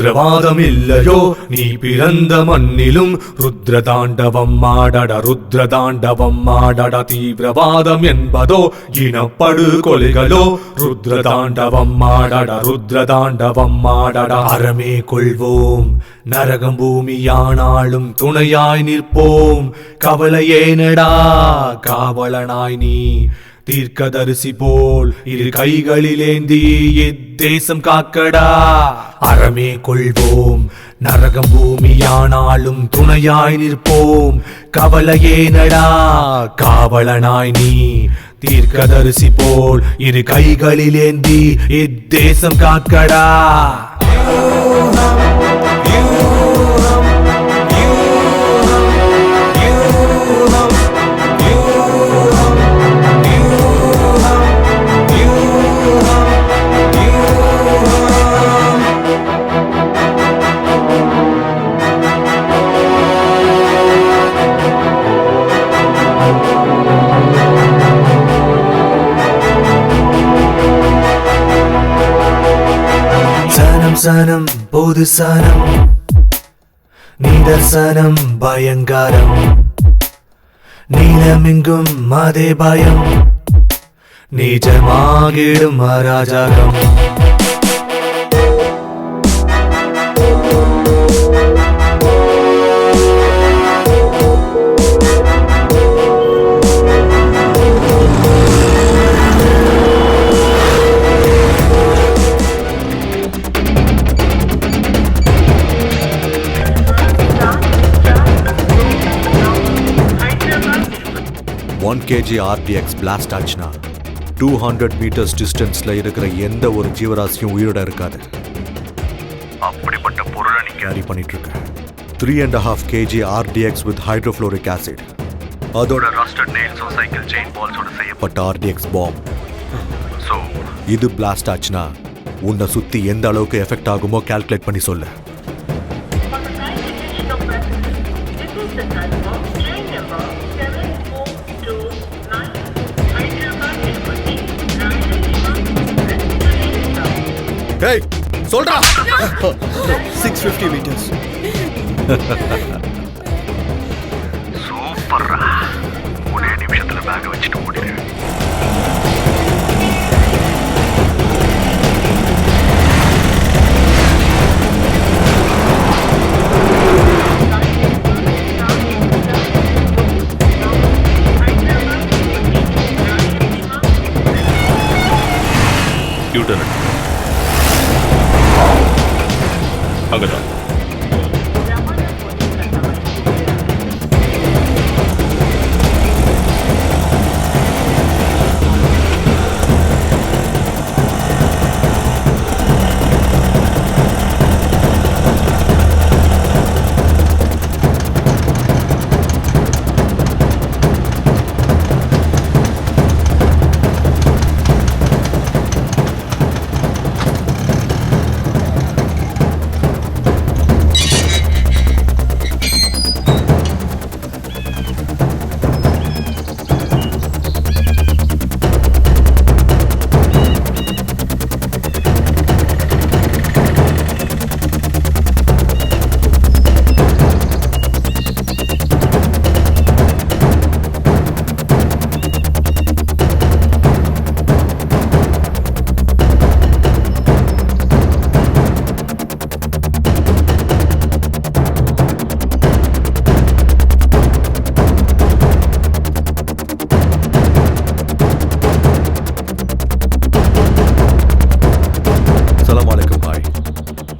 உத்திரவாதம் இல்லையோ நீ பிறந்த மண்ணிலும் ருத்ரதாண்டவம் ஆடட தீவிரவாதம் என்பதோ இனப்படுகொலைகளோ ருத்ரதாண்டவம் ஆடட அறமே கொள்வோம் நரகம் பூமியானாலும் துணையாய் நிற்போம் கவலையேனடா காவலனாய் நீ தீர்க்கதரிசி போல் இரு கைகளிலேந்தி இத்தேசம் காக்கடா அறமே கொள்வோம் நரகம் பூமியானாலும் துணையாய் நிற்போம் கவலையேனடா காவலனாய் நீ தீர்க்கதரிசி போல் இரு கைகளிலேந்தி இத்தேசம் காக்கடா சனம் பொது சனம் நிதர்சனம் பயங்கரம் நீலமெங்கும் அதே பயம் நிஜமாகிடும் அராஜகம் ஒன் கேஜி ஆர்டிஎக்ஸ் பிளாஸ்ட் ஆச்சுன்னா 200 மீட்டர்ஸ் டிஸ்டன்ஸ்ல இருக்கிற எந்த ஒரு ஜீவராசியும் உயிரோட இருக்காது. அப்படிப்பட்ட பொருளை நீ கேரி பண்ணிட்டு இருக்க. 3.5 kg RTX with hydrofluoric acid, அதோட ரஸ்டட் நெயில்ஸ் சைக்கிள் செயின் பால்ஸோட செய்யப்பட்ட ஆர்டிஎக்ஸ் பாம். ஸோ இது பிளாஸ்ட் ஆச்சுன்னா உன்னை சுத்தி எந்த அளவுக்கு எஃபெக்ட் ஆகுமோ கால்குலேட் பண்ணி சொல்லு. ஏய் சொல்றா. 650 meters. சூப்பர்ரா. ஒரே நிமிஷத்துல பேக வச்சுட்டு ஓடிடு. யூட்டர்ன் அங்கதான்.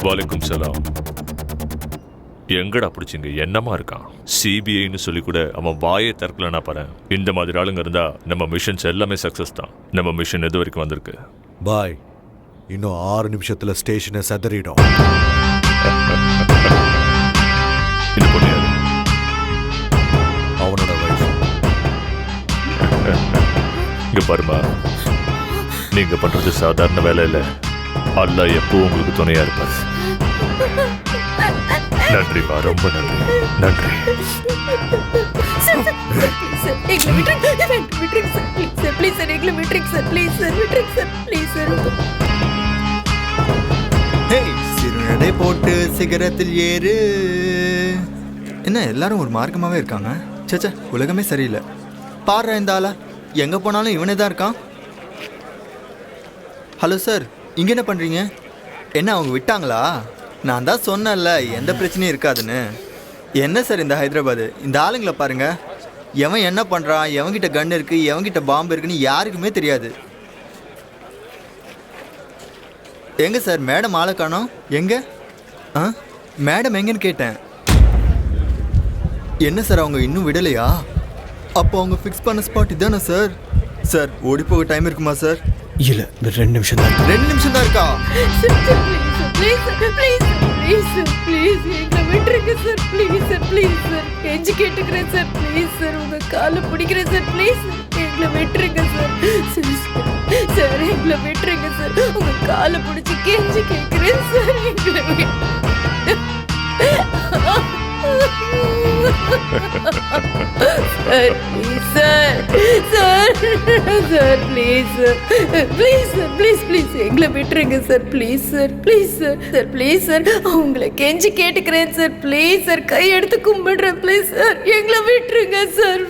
வாலைக்கும் சலாம். எங்கடா பிடிச்சிங்க? என்னமா இருக்கான்? சிபிஐன்னு சொல்லி கூட அவன் வாயை திறக்கலன்னா பாரு. இந்த மாதிரி ஆளுங்க இருந்தா நம்ம மிஷன்ஸ் எல்லாமே சக்சஸ் தான். நம்ம மிஷன் எது வரைக்கும் வந்திருக்கு? பாய், இன்னும் 6 நிமிஷத்துல ஸ்டேஷனை சதறிடும். இது பொண்ணு யாரு? அவனோட வைஃப். இங்க பாருமா, நீங்க பண்றது சாதாரண வேலை இல்லை. அல்லாஹ் எப்போ உங்களுக்கு துணையா இருப்பார். நன்றிப்பா, ரொம்ப நன்றி. நன்றி. சிறுநடை போட்டு சிகரத்தில் ஏறு. என்ன எல்லாரும் ஒரு மார்க்கமாவே இருக்காங்க? சேச்சா, உலகமே சரியில்லை. பாடுற இந்த ஆளா, எங்க போனாலும் இவனே தான் இருக்கான். ஹலோ சார், இங்கே என்ன பண்ணுறீங்க? என்ன அவங்க விட்டாங்களா? நான் தான் சொன்னேன்ல எந்த பிரச்சனையும் இருக்காதுன்னு. என்ன சார் இந்த ஹைதராபாத், இந்த ஆளுங்களை பாருங்க. எவன் என்ன பண்ணுறான், எவன்கிட்ட கன் இருக்குது, எவன்கிட்ட பாம்பு இருக்குன்னு யாருக்குமே தெரியாது. எங்கே சார் மேடம் ஆளை காணோம்? எங்கே? மேடம் எங்கன்னு கேட்டேன். என்ன சார் அவங்க இன்னும் விடலையா? அப்போ அவங்க ஃபிக்ஸ் பண்ண ஸ்பாட் இதானே சார்? சார் ஓடி போக டைம் இருக்குமா சார்? இல்ல, 2 நிமிஷம் தான். 2 நிமிஷம் தான் இருக்கா? எங்களை விட்டுருங்க sir. Please sir, please sir, கெஞ்சி கேட்டுக்கிறேன் சார். ப்ளீஸ் சார், உங்க காலை பிடிக்கிறேன் சார். ப்ளீஸ் எங்களை விட்டுருங்க சார். சார் எங்களை விட்டுருங்க சார். உங்க காலை பிடிச்சி கெஞ்சி கேட்கிறேன் சார். எங்களை sir please sir sir sir please please sir please எங்களை விட்டுருங்க sir please sir sir please sir உங்களை கெஞ்சி கேட்டுக்கிறேன் சார் ப்ளீஸ் சார் கையெடுத்து கும்பிடுறேன் ப்ளீஸ் சார் எங்களை விட்டுருங்க சார்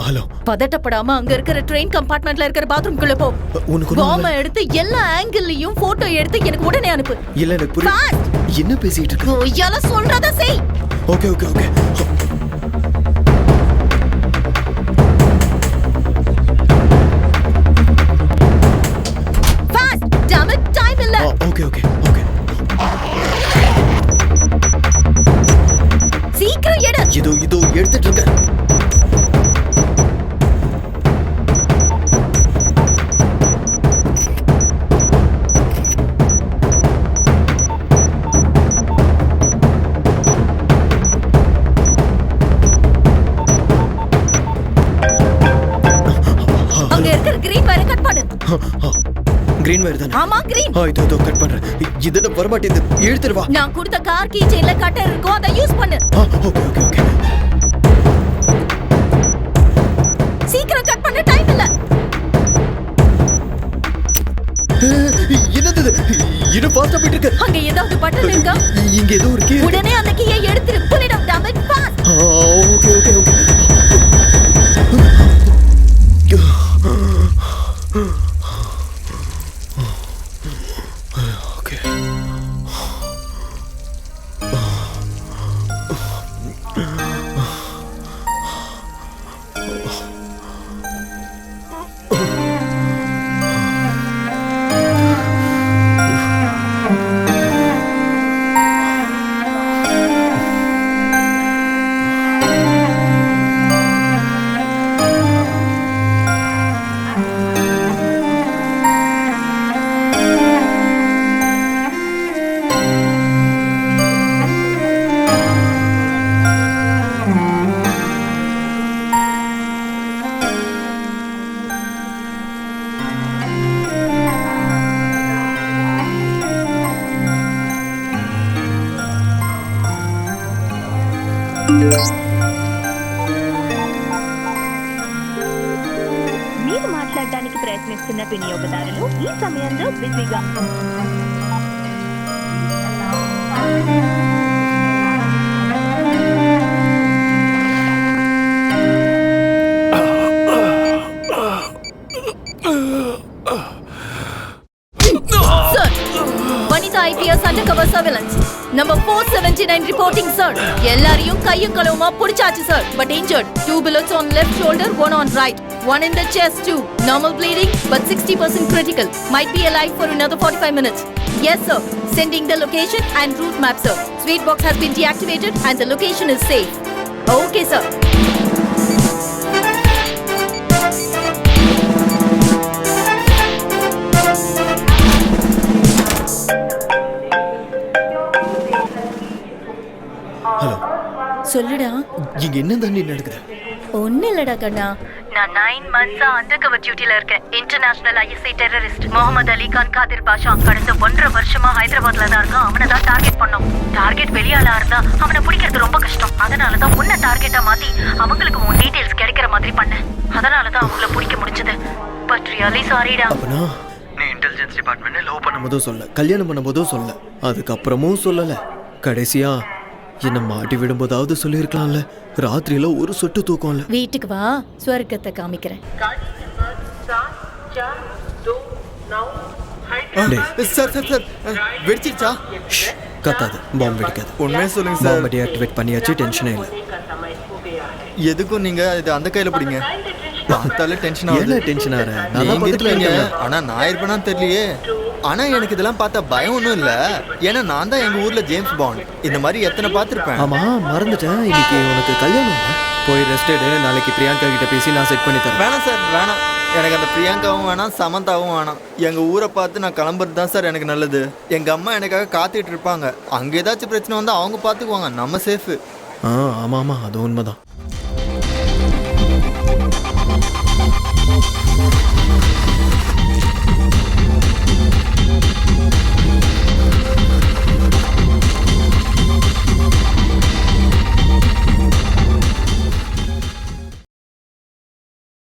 ஹலோ, பதட்டப்படாம அங்க இருக்கிற ட்ரெயின் கம்பார்ட்மெண்ட்ல இருக்கிற பாத்ரூம்குள்ள போ. பாம்ப எடுத்து எல்லா ஆங்கிள்லயும் போட்டோ எடுத்து எனக்கு உடனே அனுப்பு. இல்ல எனக்கு புரியல. என்ன பேசிட்டு இருக்க? ஓயால சொல்றத செய். Okay okay okay. Fast. damn it, time இல்ல. Okay okay okay. சீக்கிரம் எடு. இதோ எடுத்துட்டு இருக்கேன். கிரீன் வயர் தானே? ஆமா கிரீன். இதோ கட் பண்றேன். இதென்ன வர மாட்டேங்குது. எடுத்துட்டு வா. நான் கொடுத்த கார் கீ செயின்ல கட்டர் இருக்கும், அத யூஸ் பண்ணு. Okay okay okay. சீக்கிரம் கட் பண்ண, டைம் இல்ல. என்னது இது? ஃபாஸ்டா போயிட்டு இருக்கு. அங்க ஏதாவது பட்டன் இருக்கா? இங்க ஏதோ ஒரு கீ. உடனே அந்த கீயை எடுத்துரு. Pull it up, damn it, fast. Okay okay okay. మీరు మాట్లాడడానికి ప్రయత్నిస్తున్న వినియోగదారులు ఈ సమయంలో బిజీగా Sir, Vanita IPS undercover surveillance. Number 479 reporting, sir. எல்லாரையும் கையும் களவுமா புடிச்சாச்சு, sir. But injured. 2 bullets on left shoulder, 1 on right. 1 in the chest too. Normal bleeding, but 60% critical. Might be alive for another 45 minutes. Yes, sir. Sending the location and route map, sir. Sweet box has been deactivated and the location is safe. Okay, sir. Hello, சொல்லுடா. இங்க என்ன தாண்டி நடக்குது? ஒன்னும் இல்லடா கண்ணா. நான் 9 months undercover டியூட்டில இருக்கேன். International ISI terrorist Mohammed Ali Khan Qadir பாஷா கடந்த 1.5 வருஷமா ஹைதராபாத்ல தான் இருக்கான். அவனை தான் டார்கெட் பண்ணோம். டார்கெட் வெளியாளா இருந்தா அவனை பிடிக்கிறது ரொம்ப கஷ்டம். அதனால தான் உன்னை டார்கெட்டா மாத்தி அவங்களுக்கு உன் டீடைல்ஸ் கிடைக்கிற மாதிரி பண்ணேன். அதனால தான் அவங்கள பிடிக்க முடிஞ்சது. பட் ரியலி சாரிடா. அப்பனா நீ இன்டெலிஜென்ஸ் டிபார்ட்மெண்ட்ல லவ் பண்ணும்போதும் சொல்ல, கல்யாணம் பண்ணும்போதும் சொல்ல, அதுக்கப்புறமும் சொல்லல. கடைசியா என்ன மாட்டி விடும்போதாவது சொல்லியிருக்கலாம்ல. ராத்திரியில ஒரு சொட்டு தூக்கம் இல்ல. வீட்டுக்கு வா, ஸ்வர்க்கத்தை காமிக்கிறேன். சார் சார் சார் வெடிச்சிருச்சா? கத்தாது, பாம்பு வெடிக்காது. உண்மையே சொல்லுங்க சார். பாம்பு டீஆக்டிவேட் பண்ணியாச்சு, டென்ஷனே இல்லை. எதுக்கும் நீங்க இது அந்த கையில பிடிங்க. பார்த்தாலே டென்ஷன் ஆகுது. என்ன டென்ஷன் ஆற? நீங்க இருக்கீங்க, ஆனா நான் இருப்பேனான்னு தெரியலையே. ஆனா எனக்கு இதெல்லாம் பார்த்தா பயம் ஒன்றும் இல்லை. ஏன்னா நான் தான் எங்க ஊர்ல ஜேம்ஸ் பாண்ட். இந்த மாதிரி எத்தனை பார்த்துருப்பேன். ஆமா, மறந்துட்டேன். இன்னைக்கு உனக்கு கல்யாணம் இல்ல? போய் ரெஸ்ட் எடு. நாளைக்கு பிரியங்கா கிட்ட பேசி நான் செட் பண்ணி தரேன். வேணாம் சார், வேணாம். எனக்கு அந்த பிரியங்காவும் வேணாம், சமந்தாவும் வேணாம். எங்க ஊரை பார்த்து நான் கிளம்புறது தான் சார் எனக்கு நல்லது. எங்க அம்மா எனக்காக காத்துட்டு இருப்பாங்க. அங்க ஏதாச்சும் பிரச்சனை வந்தா அவங்க பார்த்துக்குவாங்க. நம்ம சேஃபு. ஆமா ஆமா, அது உண்மைதான்.